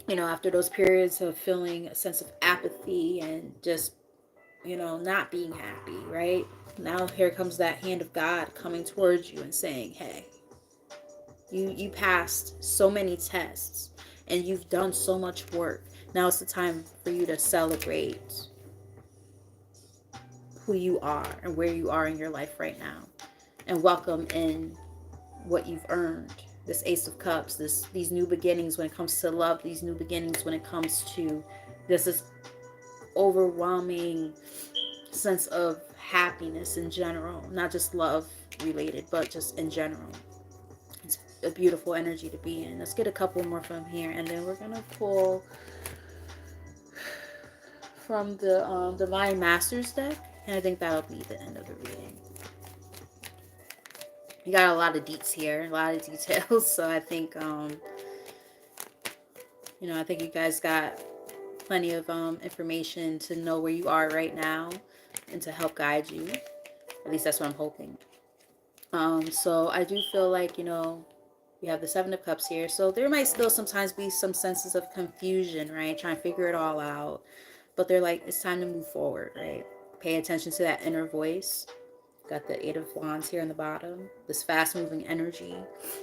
You know, after those periods of feeling a sense of apathy and just, you know, not being happy, right? Now here comes that hand of God coming towards you and saying, hey, you passed so many tests and you've done so much work. Now it's the time for you to celebrate who you are and where you are in your life right now, and welcome in what you've earned, This Ace of Cups, these new beginnings when it comes to love, these new beginnings when it comes to this overwhelming sense of happiness in general, not just love related, but just in general. It's a beautiful energy to be in. Let's get a couple more from here, and then we're gonna pull from the Divine Masters deck, and I think that'll be the end of the reading. You got a lot of deets here, a lot of details, so I think I think you guys got plenty of information to know where you are right now and to help guide you. At least that's what I'm hoping. So I do feel like, we have the Seven of Cups here. So there might still sometimes be some senses of confusion, right? Trying to figure it all out. But they're like, it's time to move forward, right? Pay attention to that inner voice. Got the Eight of Wands here in the bottom. This fast moving energy,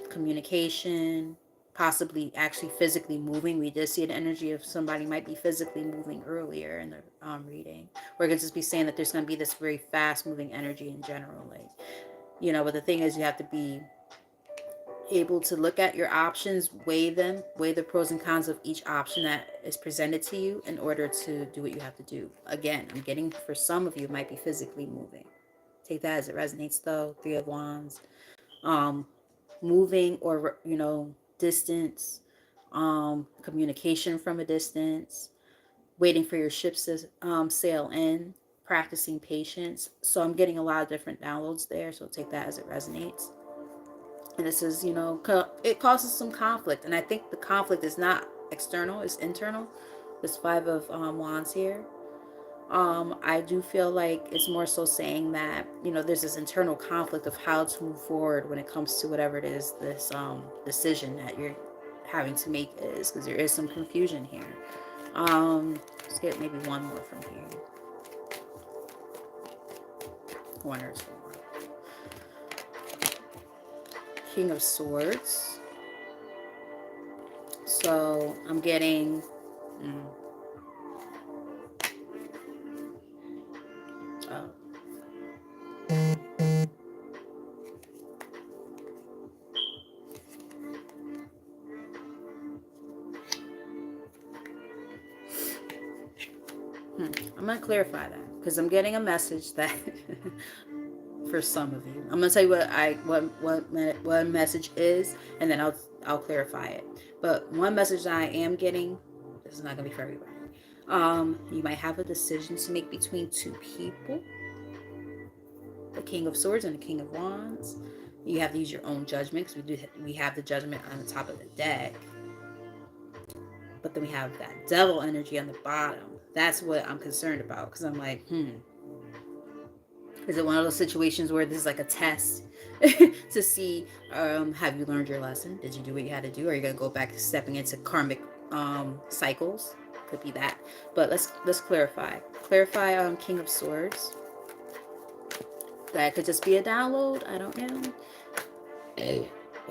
communication, possibly actually physically moving. We did see an energy of somebody might be physically moving earlier in the reading. We're going to just be saying that there's going to be this very fast moving energy in general. But the thing is, you have to be able to look at your options, weigh them, weigh the pros and cons of each option that is presented to you in order to do what you have to do. Again, I'm getting, for some of you, it might be physically moving. Take that as it resonates, though. Three of Wands. Moving or, distance, communication from a distance, waiting for your ships to sail in, practicing patience. So I'm getting a lot of different downloads there. So take that as it resonates. And this is, it causes some conflict. And I think the conflict is not external, it's internal. This Five of Wands here. I do feel like it's more so saying that, there's this internal conflict of how to move forward when it comes to whatever it is this decision that you're having to make is, because there is some confusion here. Let's get maybe one more from here. One or two more. King of Swords. So I'm getting I'm going to clarify that because I'm getting a message that for some of you, I'm going to tell you what message is, and then I'll clarify it. But one message that I am getting, this is not going to be for everybody. You might have a decision to make between two people, the King of Swords and the King of Wands. You have to use your own judgment because we have the Judgment on the top of the deck. But then we have that Devil energy on the bottom. That's what I'm concerned about, because I'm like, is it one of those situations where this is like a test to see, have you learned your lesson? Did you do what you had to do? Or are you going to go back stepping into karmic cycles? Could be that. But let's clarify. Clarify King of Swords. That could just be a download. I don't know.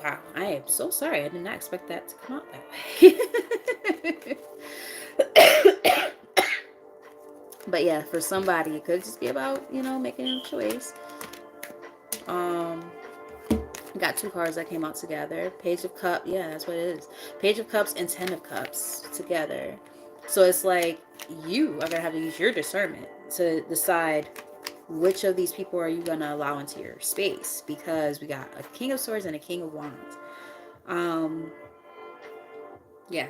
Wow, I am so sorry. I did not expect that to come out that way. But yeah, for somebody, it could just be about, making a choice. Got two cards that came out together. Page of Cups. Yeah, that's what it is. Page of Cups and Ten of Cups together. So it's like you are going to have to use your discernment to decide which of these people are you going to allow into your space, because we got a King of Swords and a King of Wands. Yeah,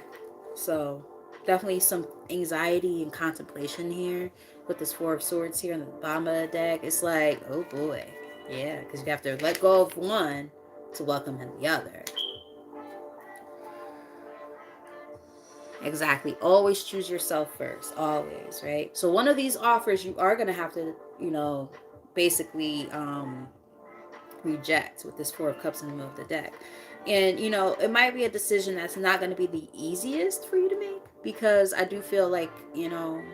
so definitely some anxiety and contemplation here with this Four of Swords here in the bottom of the deck. It's like, oh boy, yeah, because you have to let go of one to welcome in the other. Exactly. Always choose yourself first. Always, right? So one of these offers you are going to have to, basically reject with this Four of Cups in the middle of the deck. And, it might be a decision that's not going to be the easiest for you to make, because I do feel like,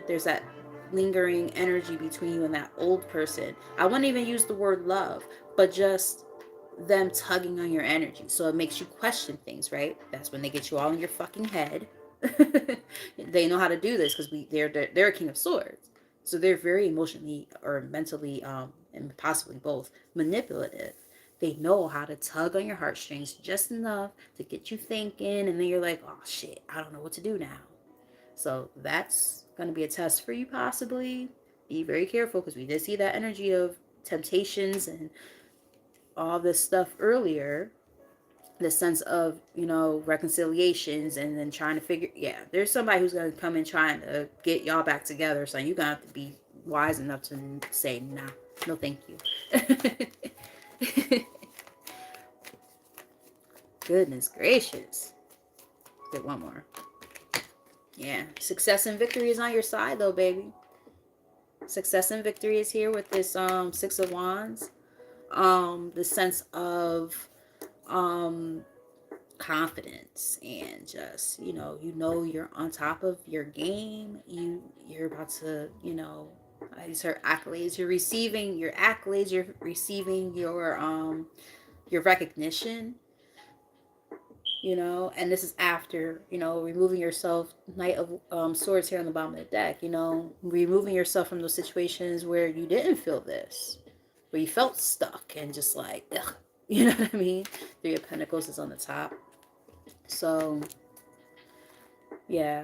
there's that lingering energy between you and that old person. I wouldn't even use the word love, but just them tugging on your energy. So it makes you question things, right? That's when they get you all in your fucking head. They know how to do this because they're a King of Swords. So they're very emotionally or mentally, and possibly both, manipulative. They know how to tug on your heartstrings just enough to get you thinking, and then you're like, oh shit, I don't know what to do now. So that's going to be a test for you, possibly. Be very careful, because we did see that energy of temptations and all this stuff earlier. The sense of, reconciliations, and then trying to figure, yeah, there's somebody who's going to come in trying to get y'all back together. So you're going to have to be wise enough to say, nah, no thank you. Goodness gracious. Get one more. Yeah, success and victory is on your side though, baby. Success and victory is here with this Six of Wands. The sense of um confidence, and just, you're on top of your game. You're about to, these are accolades. You're receiving your accolades, you're receiving your recognition, and this is after, removing yourself, Knight of Swords here on the bottom of the deck, removing yourself from those situations where you didn't feel this, where you felt stuck and just like, ugh, you know what I mean? Three of Pentacles is on the top. So yeah,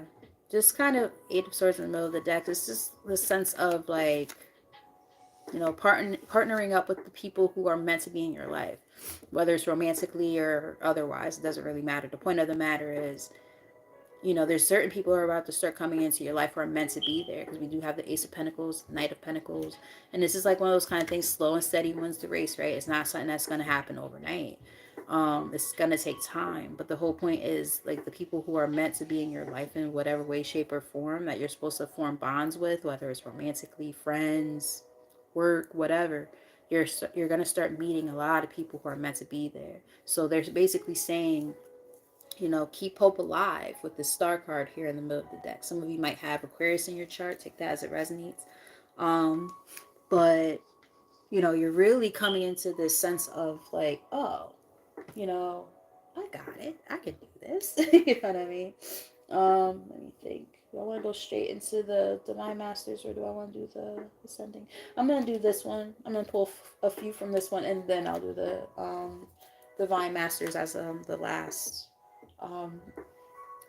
just kind of Eight of Swords in the middle of the deck. It's just the sense of like, partnering up with the people who are meant to be in your life, whether it's romantically or otherwise. It doesn't really matter. The point of the matter is, there's certain people who are about to start coming into your life who are meant to be there, because we do have the Ace of Pentacles, Knight of Pentacles, and this is like one of those kind of things, slow and steady wins the race, right? It's not something that's going to happen overnight. It's going to take time, but the whole point is, like, the people who are meant to be in your life in whatever way, shape, or form that you're supposed to form bonds with, whether it's romantically, friends, work, whatever, you're going to start meeting a lot of people who are meant to be there. So they're basically saying, keep hope alive with the star card here in the middle of the deck. Some of you might have Aquarius in your chart. Take that as it resonates. But, you're really coming into this sense of like, oh, I got it. I can do this. You know what I mean? Let me think. Do I want to go straight into the Divine Masters, or do I want to do the Ascending? I'm going to do this one. I'm going to pull a few from this one, and then I'll do the Divine Masters as the last um,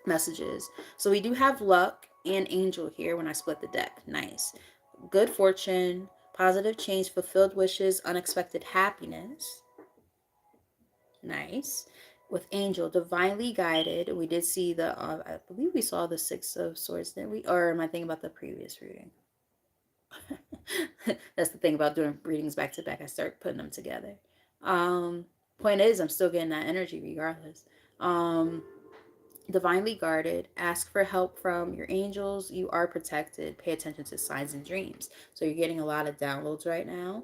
messages. So we do have Luck and Angel here when I split the deck. Nice. Good fortune, positive change, fulfilled wishes, unexpected happiness. Nice. With Angel, divinely guided. We did see the, I believe we saw the Six of Swords, didn't we? Or am I thinking about the previous reading? That's the thing about doing readings back to back. I start putting them together. Point is, I'm still getting that energy regardless. Divinely guarded. Ask for help from your angels. You are protected. Pay attention to signs and dreams. So you're getting a lot of downloads right now.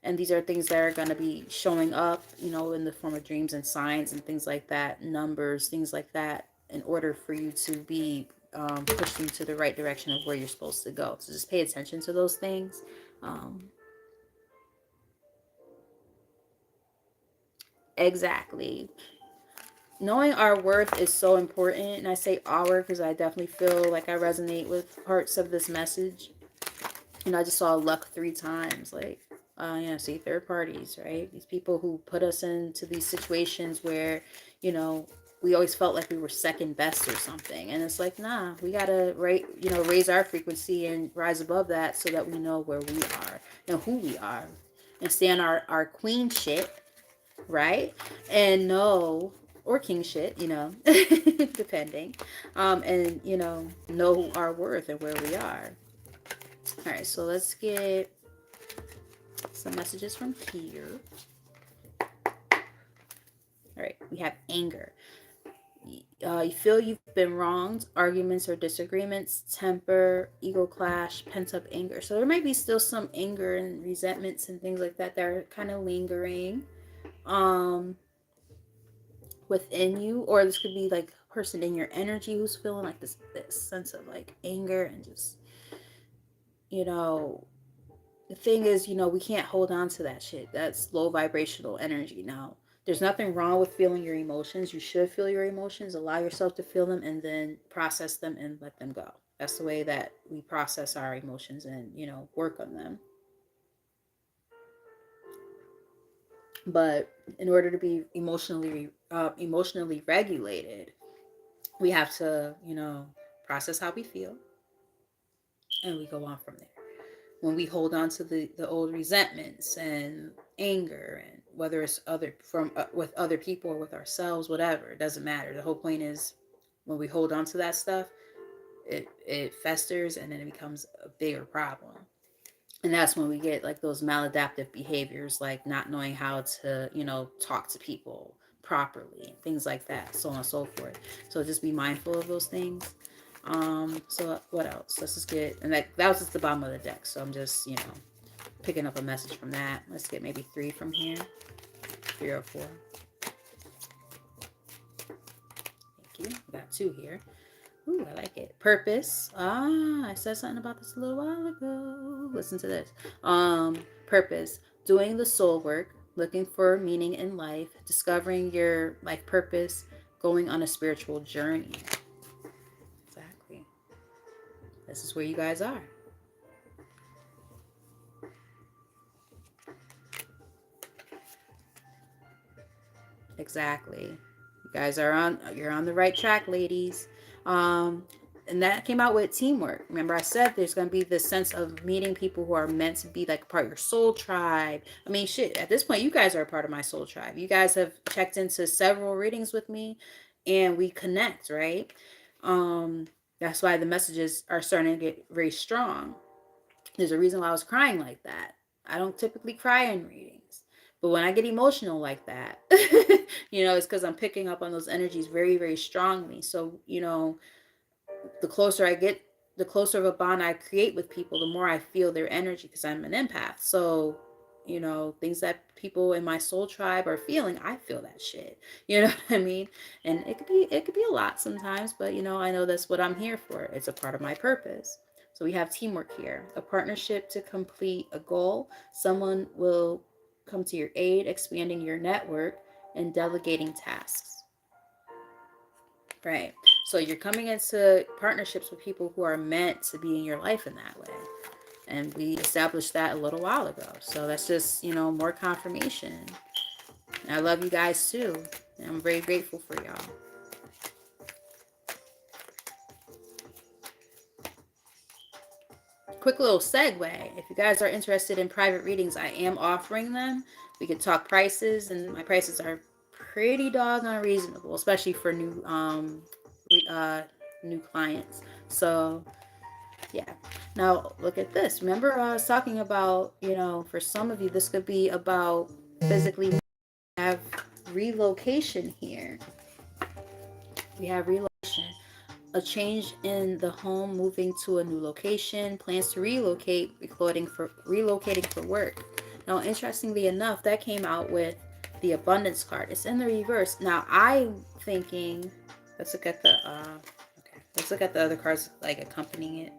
And these are things that are going to be showing up, in the form of dreams and signs and things like that, numbers, things like that, in order for you to be pushed into the right direction of where you're supposed to go. So just pay attention to those things. Exactly. Knowing our worth is so important. And I say our because I definitely feel like I resonate with parts of this message. I just saw luck 3 times. Like, see, third parties, right? These people who put us into these situations where, we always felt like we were second best or something. And it's like, nah, we got to, raise our frequency and rise above that so that we know where we are and who we are, and stand our queen shit, right? And know, or king shit, depending, and, know our worth and where we are. All right, so let's get some messages from here. All right, we have anger. You feel you've been wronged, arguments or disagreements, temper, ego clash, pent up anger. So there might be still some anger and resentments and things like that are kind of lingering within you, or this could be like a person in your energy who's feeling like this sense of like anger and just, the thing is, we can't hold on to that shit. That's low vibrational energy. Now, there's nothing wrong with feeling your emotions. You should feel your emotions, allow yourself to feel them, and then process them and let them go. That's the way that we process our emotions and, work on them. But in order to be emotionally regulated, we have to, process how we feel, and we go on from there. When we hold on to the old resentments and anger, and whether it's other from with other people or with ourselves, whatever, it doesn't matter. The whole point is, when we hold on to that stuff, it festers, and then it becomes a bigger problem. And that's when we get like those maladaptive behaviors, like not knowing how to, talk to people properly, things like that, so on and so forth. So just be mindful of those things. So what else? Let's just get, and that was just the bottom of the deck. So I'm just, picking up a message from that. Let's get maybe 3 from here. 3 or 4. Thank you. We got 2 here. Ooh, I like it. Purpose. I said something about this a little while ago. Listen to this. Purpose. Doing the soul work, looking for meaning in life, discovering your life purpose, going on a spiritual journey. Exactly. This is where you guys are. Exactly. You guys you're on the right track, ladies. And that came out with teamwork. Remember, I said there's going to be this sense of meeting people who are meant to be like part of your soul tribe. I mean, shit, at this point, you guys are a part of my soul tribe. You guys have checked into several readings with me, and we connect, right? That's why the messages are starting to get very strong. There's a reason why I was crying like that. I don't typically cry in readings. But when I get emotional like that, it's because I'm picking up on those energies very, very strongly. So, the closer I get, the closer of a bond I create with people, the more I feel their energy, because I'm an empath. So, things that people in my soul tribe are feeling, I feel that shit. You know what I mean? And it could be a lot sometimes, but I know that's what I'm here for. It's a part of my purpose. So we have teamwork here, a partnership to complete a goal. Someone will come to your aid, expanding your network and delegating tasks. Right. So you're coming into partnerships with people who are meant to be in your life in that way. And we established that a little while ago. So that's just, more confirmation. And I love you guys too. And I'm very grateful for y'all. Quick little segue. If you guys are interested in private readings, I am offering them. We could talk prices, and my prices are pretty doggone reasonable, especially for new clients. So yeah. Now look at this. Remember I was talking about, for some of you, this could be about physically have relocation here. We have relocation. A change in the home, moving to a new location, plans to relocate, relocating for work. Now, interestingly enough, that came out with the abundance card. It's in the reverse. Now, I'm thinking, let's look at the other cards like accompanying it.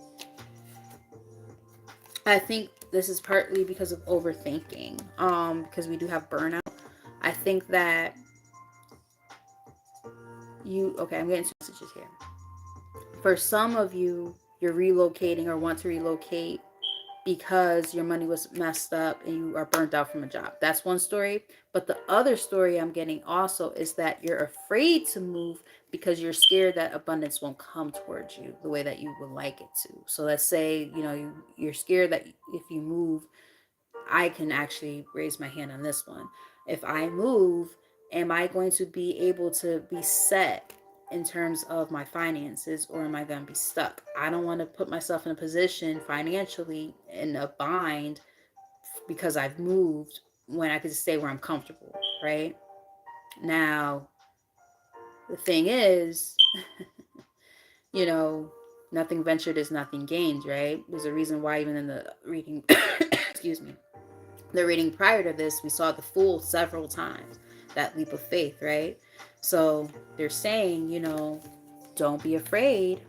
I think this is partly because of overthinking, because we do have burnout. I think that I'm getting some messages here. For some of you, you're relocating or want to relocate because your money was messed up and you are burnt out from a job. That's one story. But the other story I'm getting also is that you're afraid to move because you're scared that abundance won't come towards you the way that you would like it to. So let's say, you're scared that if you move, I can actually raise my hand on this one. If I move, am I going to be able to be set in terms of my finances, or am I going to be stuck? I don't want to put myself in a position financially in a bind because I've moved when I could just stay where I'm comfortable, right? Now, the thing is, nothing ventured is nothing gained, right? There's a reason why even in the reading, excuse me, the reading prior to this, we saw the Fool several times, that leap of faith, right? So they're saying, don't be afraid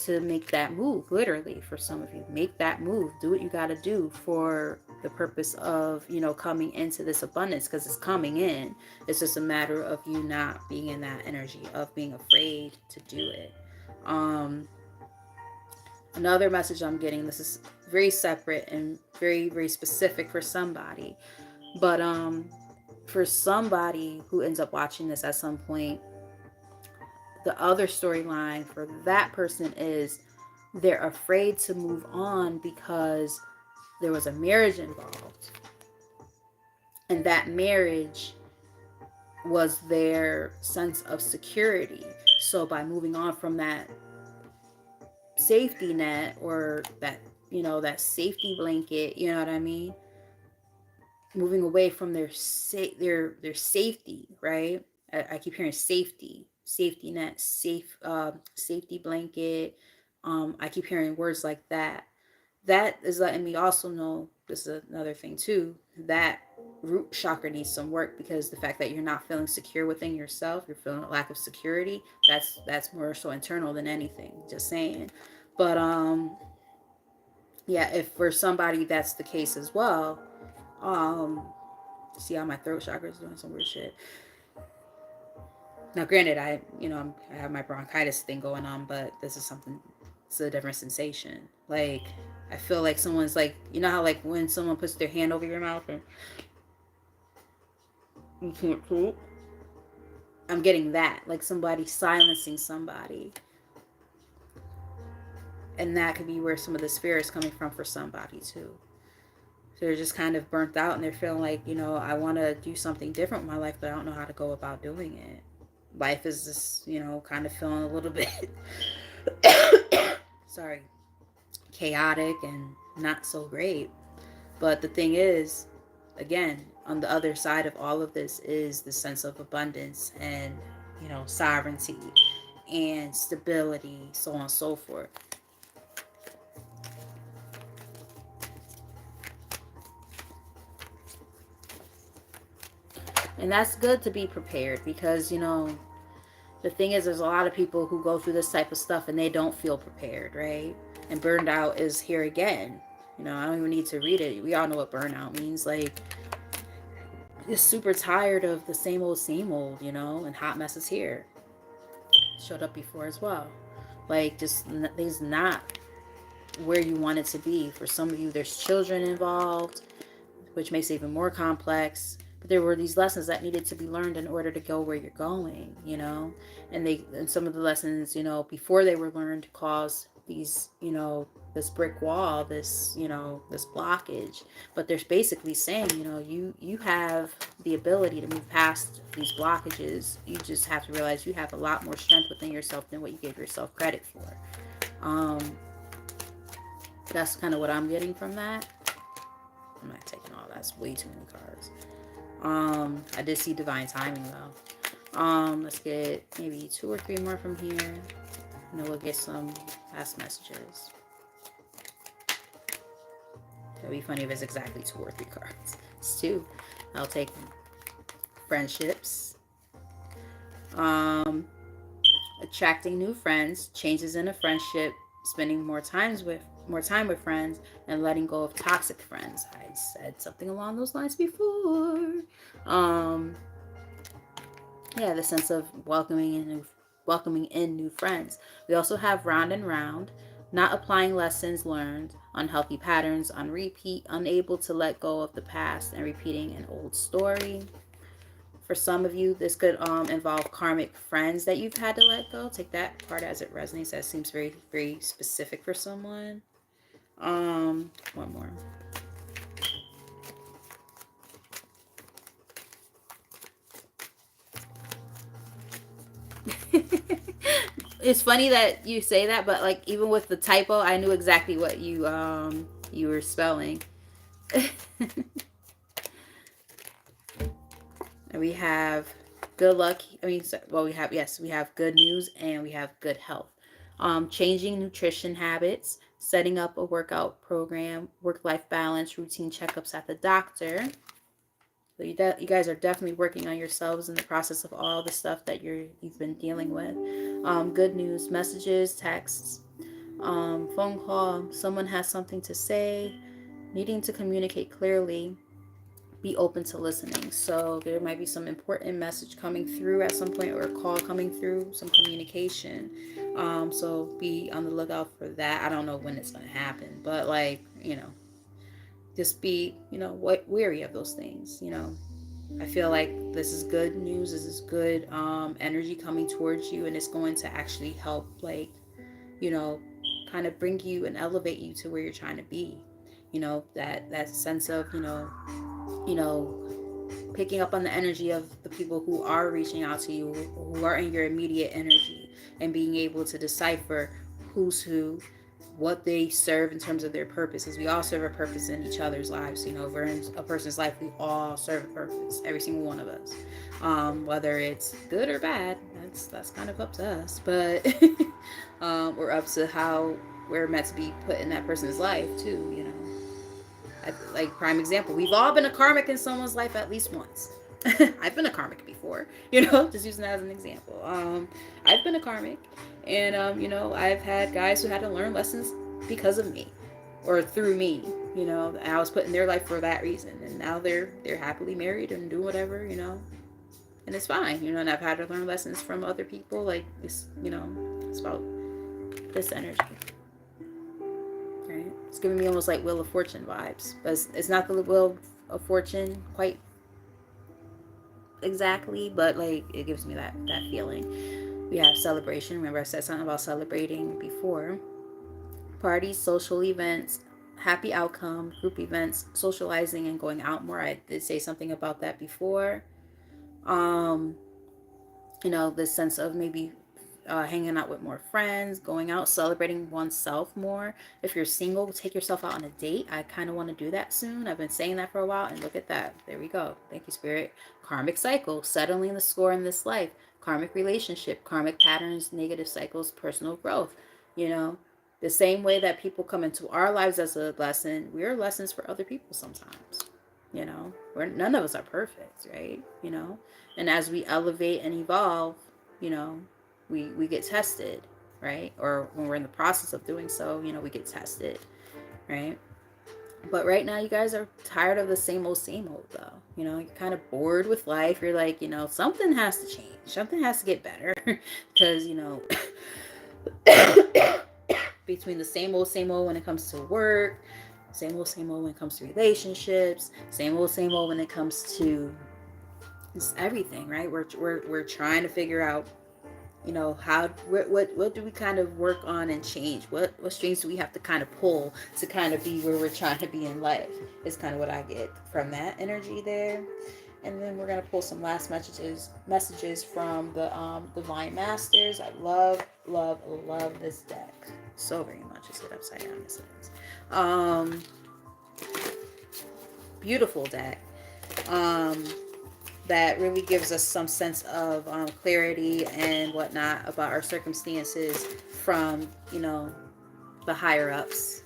to make that move. Literally, for some of you, make that move. Do what you got to do for the purpose of, coming into this abundance, because it's coming in. It's just a matter of you not being in that energy of being afraid to do it. Another message I'm getting, this is very separate and very, very specific for somebody, but for somebody who ends up watching this at some point, the other storyline for that person is they're afraid to move on because there was a marriage involved. And that marriage was their sense of security. So by moving on from that safety net, or that, that safety blanket, you know what I mean? Moving away from their safety, right? I keep hearing safety net, safety blanket. I keep hearing words like that. That is letting me also know, this is another thing too, that root chakra needs some work, because the fact that you're not feeling secure within yourself, you're feeling a lack of security, that's more so internal than anything, just saying. But yeah, if for somebody that's the case as well, um see how my throat chakra is doing some weird shit. Now granted, I have my bronchitis thing going on, but this is something, it's a different sensation. Like, I feel like someone's like, you know how like when someone puts their hand over your mouth and you can't talk? I'm getting that, like somebody silencing somebody. And that could be where some of the spirit is coming from for somebody too. So they're just kind of burnt out, and they're feeling like, I want to do something different with my life, but I don't know how to go about doing it. Life is just, kind of feeling a little bit, sorry, chaotic and not so great. But the thing is, again, on the other side of all of this is the sense of abundance and, sovereignty and stability, so on and so forth. And that's good to be prepared, because, the thing is, there's a lot of people who go through this type of stuff and they don't feel prepared, right? And burned out is here again. I don't even need to read it. We all know what burnout means. Like, just super tired of the same old, and hot messes here. Showed up before as well. Like, just things not where you want it to be. For some of you, there's children involved, which makes it even more complex. But there were these lessons that needed to be learned in order to go where you're going, and some of the lessons, before they were learned, caused these, this brick wall, this, this blockage. But they're basically saying, you have the ability to move past these blockages. You just have to realize you have a lot more strength within yourself than what you gave yourself credit for. That's kind of what I'm getting from that. I'm not taking all that. That's way too many cards. I did see divine timing though. Let's get maybe 2 or 3 more from here, and then we'll get some last messages. It'd be funny if it's exactly 2 or 3 cards. It's 2. I'll take them. Friendships. Attracting new friends, changes in a friendship, spending more time with friends, and letting go of toxic friends. I said something along those lines before. Yeah, the sense of welcoming in new friends. We also have round and round, not applying lessons learned, unhealthy patterns on repeat, unable to let go of the past, and repeating an old story. For some of you, this could involve karmic friends that you've had to let go. Take that part as it resonates. That seems very, very specific for someone. One more. It's funny that you say that, but like even with the typo, I knew exactly what you were spelling. And we have good luck. We have good news, and we have good health. Changing nutrition habits, setting up a workout program, work-life balance, routine checkups at the doctor. So you guys are definitely working on yourselves in the process of all the stuff that you've been dealing with. Good news, messages, texts, phone call. Someone has something to say, needing to communicate clearly. Be open to listening. So there might be some important message coming through at some point, or a call coming through, some communication. So be on the lookout for that. I don't know when it's going to happen, but like, just be, wary of those things, I feel like this is good news. This is good energy coming towards you, and it's going to actually help, like, you know, kind of bring you and elevate you to where you're trying to be. That sense of, you know, picking up on the energy of the people who are reaching out to you, who are in your immediate energy, and being able to decipher who's who, what they serve in terms of their purpose. Because we all serve a purpose in each other's lives. If we're in a person's life, we all serve a purpose, every single one of us. Whether it's good or bad, that's kind of up to us. But we're up to how we're meant to be put in that person's life too. Like, prime example, we've all been a karmic in someone's life at least once. I've been a karmic before, just using that as an example. I've been a karmic, and I've had guys who had to learn lessons because of me or through me. And I was put in their life for that reason, and now they're happily married and doing whatever, and it's fine. And I've had to learn lessons from other people. Like, it's about this energy. Right? It's giving me almost like Wheel of Fortune vibes, but it's not the Wheel of Fortune quite exactly, but like it gives me that feeling. We have celebration. Remember, I said something about celebrating before. Parties, social events, happy outcome, group events, socializing, and going out more. I did say something about that before. Um, this sense of maybe hanging out with more friends, going out, celebrating oneself more. If you're single, take yourself out on a date. I kind of want to do that soon. I've been saying that for a while, and look at that. There we go. Thank you, Spirit. Karmic cycle, settling the score in this life. Karmic relationship, karmic patterns, negative cycles, personal growth. The same way that people come into our lives as a lesson, we're lessons for other people sometimes. None of us are perfect, right? And as we elevate and evolve, you know, we get tested, right? Or when we're in the process of doing so, we get tested, right? But right now, you guys are tired of the same old, though. You're kind of bored with life. You're like, something has to change. Something has to get better. Because, between the same old when it comes to work, same old when it comes to relationships, same old when it comes to just everything, right? We're trying to figure out, how what do we kind of work on and change? What strings do we have to kind of pull to kind of be where we're trying to be in life? Is kind of what I get from that energy there. And then we're gonna pull some last messages from the Divine Masters. I love this deck so very much. It's hit upside down. Yes, it is. Beautiful deck. That really gives us some sense of clarity and whatnot about our circumstances from, the higher ups.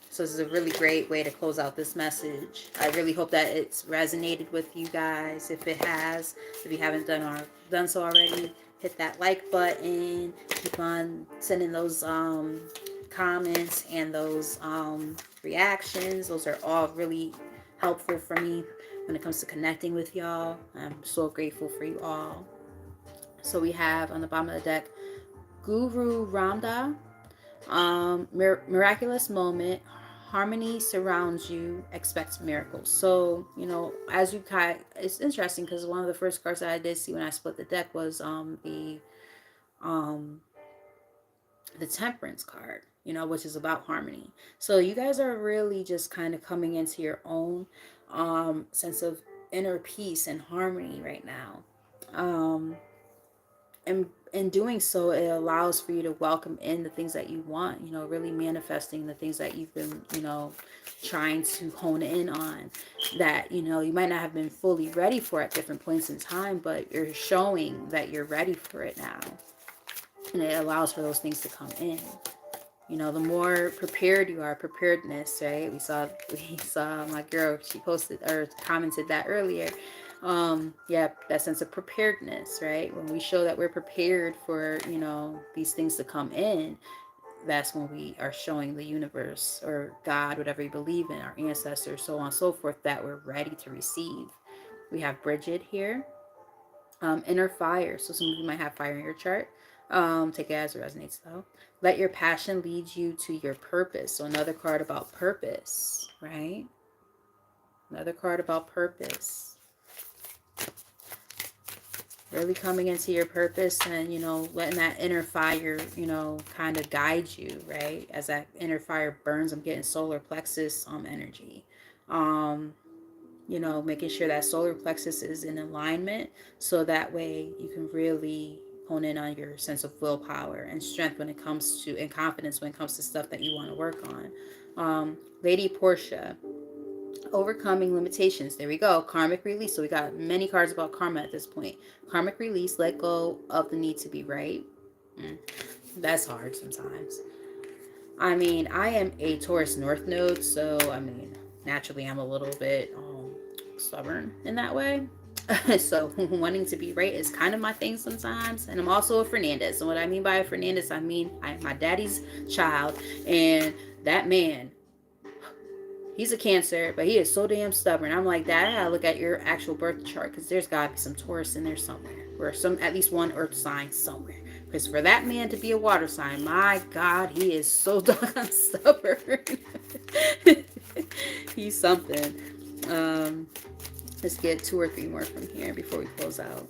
So this is a really great way to close out this message. I really hope that it's resonated with you guys. If it has, if you haven't done so already, hit that like button. Keep on sending those comments and those reactions. Those are all really helpful for me when it comes to connecting with y'all. I'm so grateful for you all. So we have on the bottom of the deck, Guru Ramda, miraculous moment, harmony surrounds you, expect miracles. So, as you kind, it's interesting because one of the first cards that I did see when I split the deck was the Temperance card, which is about harmony. So you guys are really just kind of coming into your own sense of inner peace and harmony right now. And in doing so, it allows for you to welcome in the things that you want, really manifesting the things that you've been, trying to hone in on, that, you might not have been fully ready for at different points in time, but you're showing that you're ready for it now. And it allows for those things to come in. The more prepared you are, preparedness, right? We saw my girl, she posted or commented that earlier. That sense of preparedness, right? When we show that we're prepared for, these things to come in, that's when we are showing the universe or God, whatever you believe in, our ancestors, so on and so forth, that we're ready to receive. We have Bridget here. Inner fire. So some of you might have fire in your chart. Take it as it resonates though. Let your passion lead you to your purpose. So another card about purpose, right? Another card about purpose. Really coming into your purpose and, letting that inner fire, kind of guide you, right? As that inner fire burns, I'm getting solar plexus energy. Making sure that solar plexus is in alignment so that way you can really hone in on your sense of willpower and strength when it comes to, and confidence when it comes to stuff that you want to work on. Lady Portia, overcoming limitations. There we go. Karmic release. So we got many cards about karma at this point. Karmic release, let go of the need to be right. That's hard sometimes. I mean, I am a Taurus North Node, so naturally I'm a little bit stubborn in that way. So wanting to be right is kind of my thing sometimes. And I'm also a Fernandez. And what I mean by a Fernandez, I mean I'm my daddy's child, and that man, he's a Cancer, but he is so damn stubborn. I'm like, Dad, I gotta look at your actual birth chart because there's gotta be some Taurus in there somewhere, or at least one Earth sign somewhere. Because for that man to be a water sign, my God, he is so doggone stubborn. He's something. Let's get 2 or 3 more from here before we close out.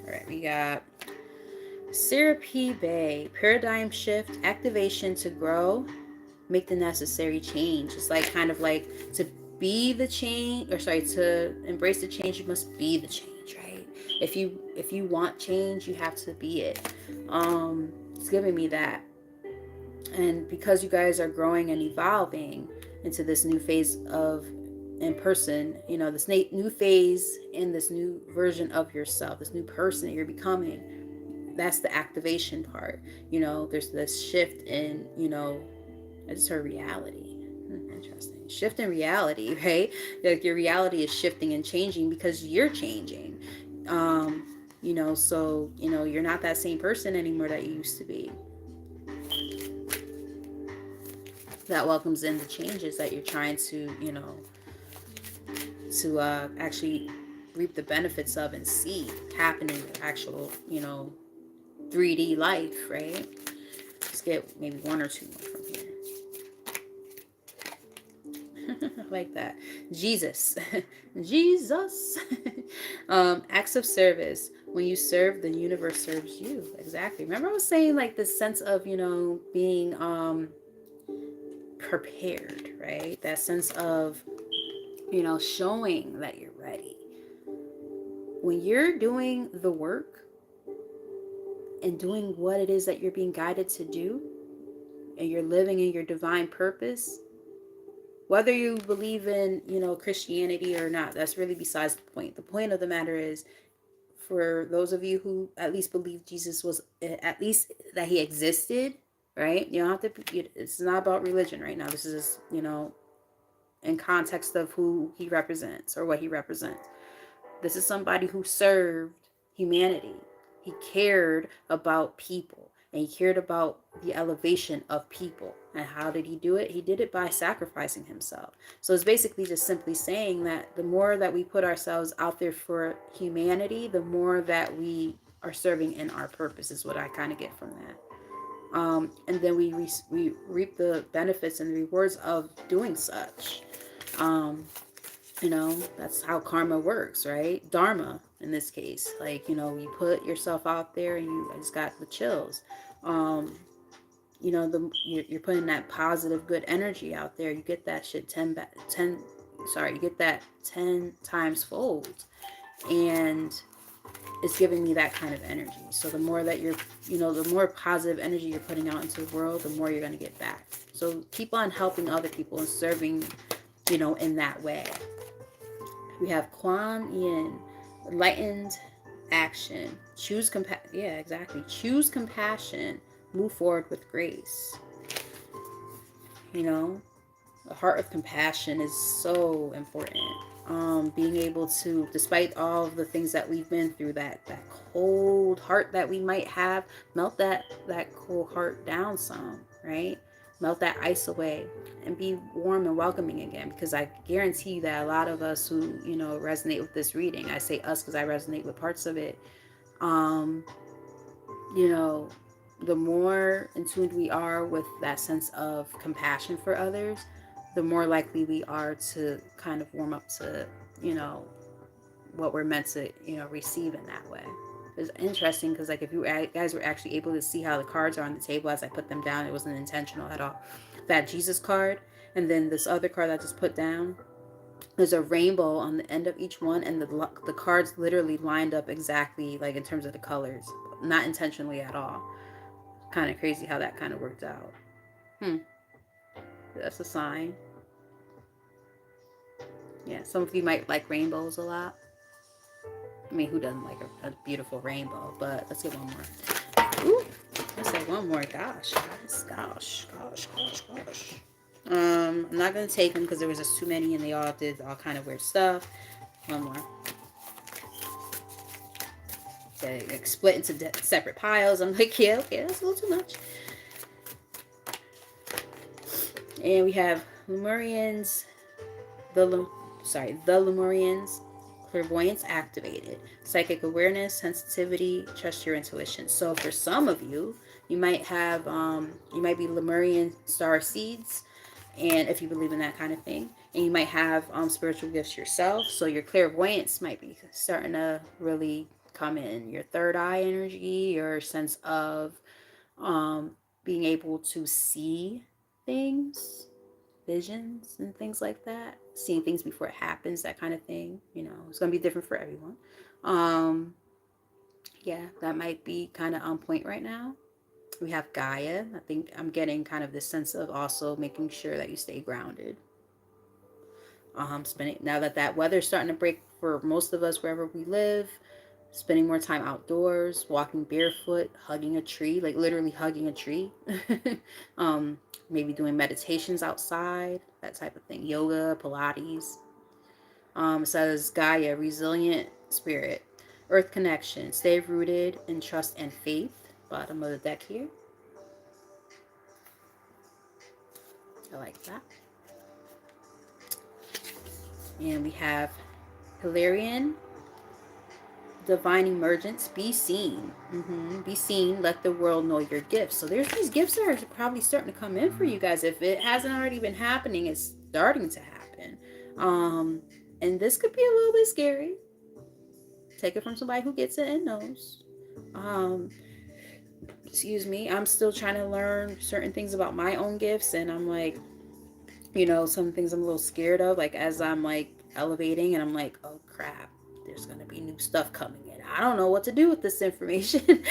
All right, we got Syrupy Bay, paradigm shift, activation to grow, make the necessary change. It's like kind of like to be the change, or sorry, to embrace the change, you must be the change, right? If you want change, you have to be it. It's giving me that. And because you guys are growing and evolving into this new phase of in person, this new phase in this new version of yourself, this new person that you're becoming, that's the activation part. There's this shift in, I just heard reality. Interesting. Shift in reality, right? Like your reality is shifting and changing because you're changing. So, you're not that same person anymore that you used to be. That welcomes in the changes that you're trying to, to actually reap the benefits of and see happen in your actual, 3D life, right? Let's get maybe 1 or 2 more from here. I like that. Jesus. Jesus. Acts of service. When you serve, the universe serves you. Exactly. Remember I was saying like this sense of, being prepared, right? That sense of, showing that you're ready. When you're doing the work and doing what it is that you're being guided to do, and you're living in your divine purpose, whether you believe in, Christianity or not, that's really besides the point. The point of the matter is, for those of you who at least believe Jesus was, at least that he existed, right? You don't have to, it's not about religion right now. This is, in context of who he represents or what he represents. This is somebody who served humanity. He cared about people, and he cared about the elevation of people. And how did he do it? He did it by sacrificing himself. So it's basically just simply saying that the more that we put ourselves out there for humanity, the more that we are serving in our purpose, is what I kind of get from that. And then we reap the benefits and rewards of doing such. That's how karma works, right? Dharma in this case. Like, you put yourself out there and I just got the chills. You're putting that positive, good energy out there. You get that shit 10 times fold. And it's giving me that kind of energy. So the more that the more positive energy you're putting out into the world, the more you're going to get back. So keep on helping other people and serving, in that way. We have Kuan Yin, enlightened action. Choose Choose compassion. Move forward with grace. The heart of compassion is so important. Being able to, despite all of the things that we've been through, that cold heart that we might have, melt that cold heart down some, right? Melt that ice away and be warm and welcoming again, because I guarantee you that a lot of us who, resonate with this reading, I say us because I resonate with parts of it, the more in tune we are with that sense of compassion for others, the more likely we are to kind of warm up to, you know, what we're meant to, you know, receive in that way. It's interesting because, like, if you guys were actually able to see how the cards are on the table as I put them down, it wasn't intentional at all. That Jesus card, and then this other card I just put down, there's a rainbow on the end of each one, and the cards literally lined up exactly, like, in terms of the colors, not intentionally at all. Kind of crazy how that kind of worked out. That's a sign. Yeah, some of you might like rainbows a lot. I mean, who doesn't like a beautiful rainbow? But let's get one more. Ooh, let's say one more. Gosh, guys, gosh. I'm not gonna take them because there was just too many, and they all did all kind of weird stuff. One more. They like, split into separate piles. I'm like, yeah, okay, that's a little too much. And we have Lemurians, the Lemurians, clairvoyance activated, psychic awareness, sensitivity, trust your intuition. So for some of you, you might have, you might be Lemurian star seeds, and if you believe in that kind of thing, and you might have spiritual gifts yourself. So your clairvoyance might be starting to really come in. Your third eye energy, your sense of being able to see things, visions and things like that, seeing things before it happens, that kind of thing. You know, it's going to be different for everyone. Yeah, that might be kind of on point right now. We have Gaia. I think I'm getting kind of this sense of also making sure that you stay grounded. Spending, now that that weather's starting to break for most of us wherever we live, spending more time outdoors, walking barefoot, hugging a tree, like literally hugging a tree. Maybe doing meditations outside, that type of thing. Yoga, Pilates. It says Gaia, resilient spirit, earth connection, stay rooted in trust and faith. Bottom of the deck here. I like that. And we have Hilarion, divine emergence, be seen. Be seen, let the world know your gifts. So there's these gifts that are probably starting to come in for you guys. If it hasn't already been happening, it's starting to happen. And this could be a little bit scary. Take it from somebody who gets it and knows. Excuse me, I'm still trying to learn certain things about my own gifts, and I'm like, you know, some things I'm a little scared of, like as I'm like elevating and I'm like, oh crap, there's gonna be new stuff coming in. I don't know what to do with this information.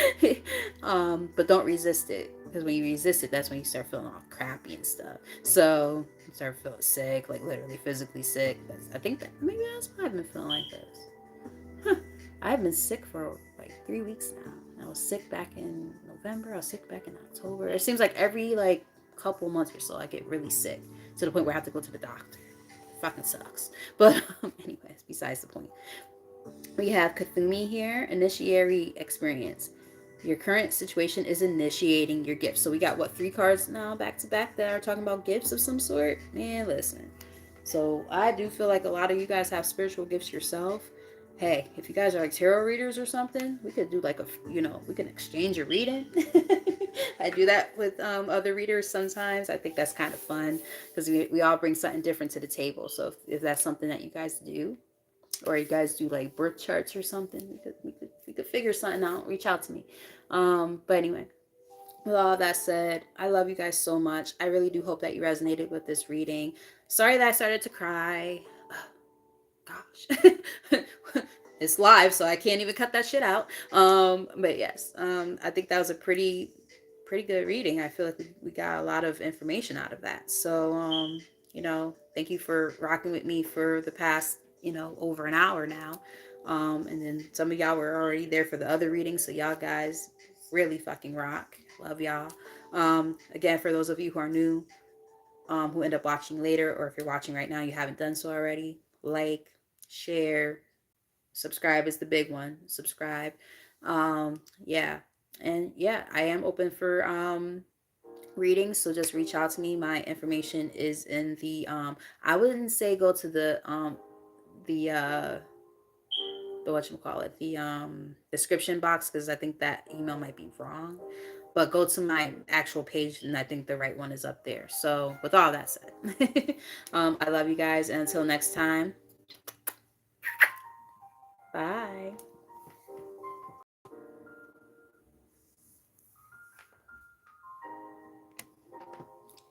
But don't resist it, because when you resist it, that's when you start feeling all crappy and stuff. So you start feeling sick, like literally physically sick. I think that maybe that's why I've been feeling like this. I've been sick for like 3 weeks now. I was sick back in November. I was sick back in October. It seems like every like couple months or so I get really sick to the point where I have to go to the doctor. It fucking sucks. But anyways, besides the point. We have Kathumi here, initiatory experience. Your current situation is initiating your gifts. So we got what, 3 cards now back to back that are talking about gifts of some sort? Man, listen. So I do feel like a lot of you guys have spiritual gifts yourself. Hey, if you guys are like tarot readers or something, we could do like a, you know, we can exchange a reading. I do that with other readers sometimes. I think that's kind of fun because we all bring something different to the table. So if that's something that you guys do, or you guys do like birth charts or something, we could figure something out. Reach out to me. But anyway, with all that said, I love you guys so much. I really do hope that you resonated with this reading. Sorry that I started to cry. Gosh. It's live, so I can't even cut that shit out. But yes, I think that was a pretty good reading. I feel like we got a lot of information out of that. So you know, thank you for rocking with me for the past, you know, over an hour now. And then some of y'all were already there for the other readings, so y'all guys really fucking rock. Love y'all. Again, for those of you who are new, who end up watching later, or if you're watching right now, you haven't done so already, like, share, subscribe is the big one. Subscribe. Yeah. And yeah, I am open for readings, so just reach out to me. My information is in the I wouldn't say go to the whatchamacallit, the description box, because I think that email might be wrong. but go to my actual page, and I think the right one is up there. So with all that said, I love you guys, and until next time, bye.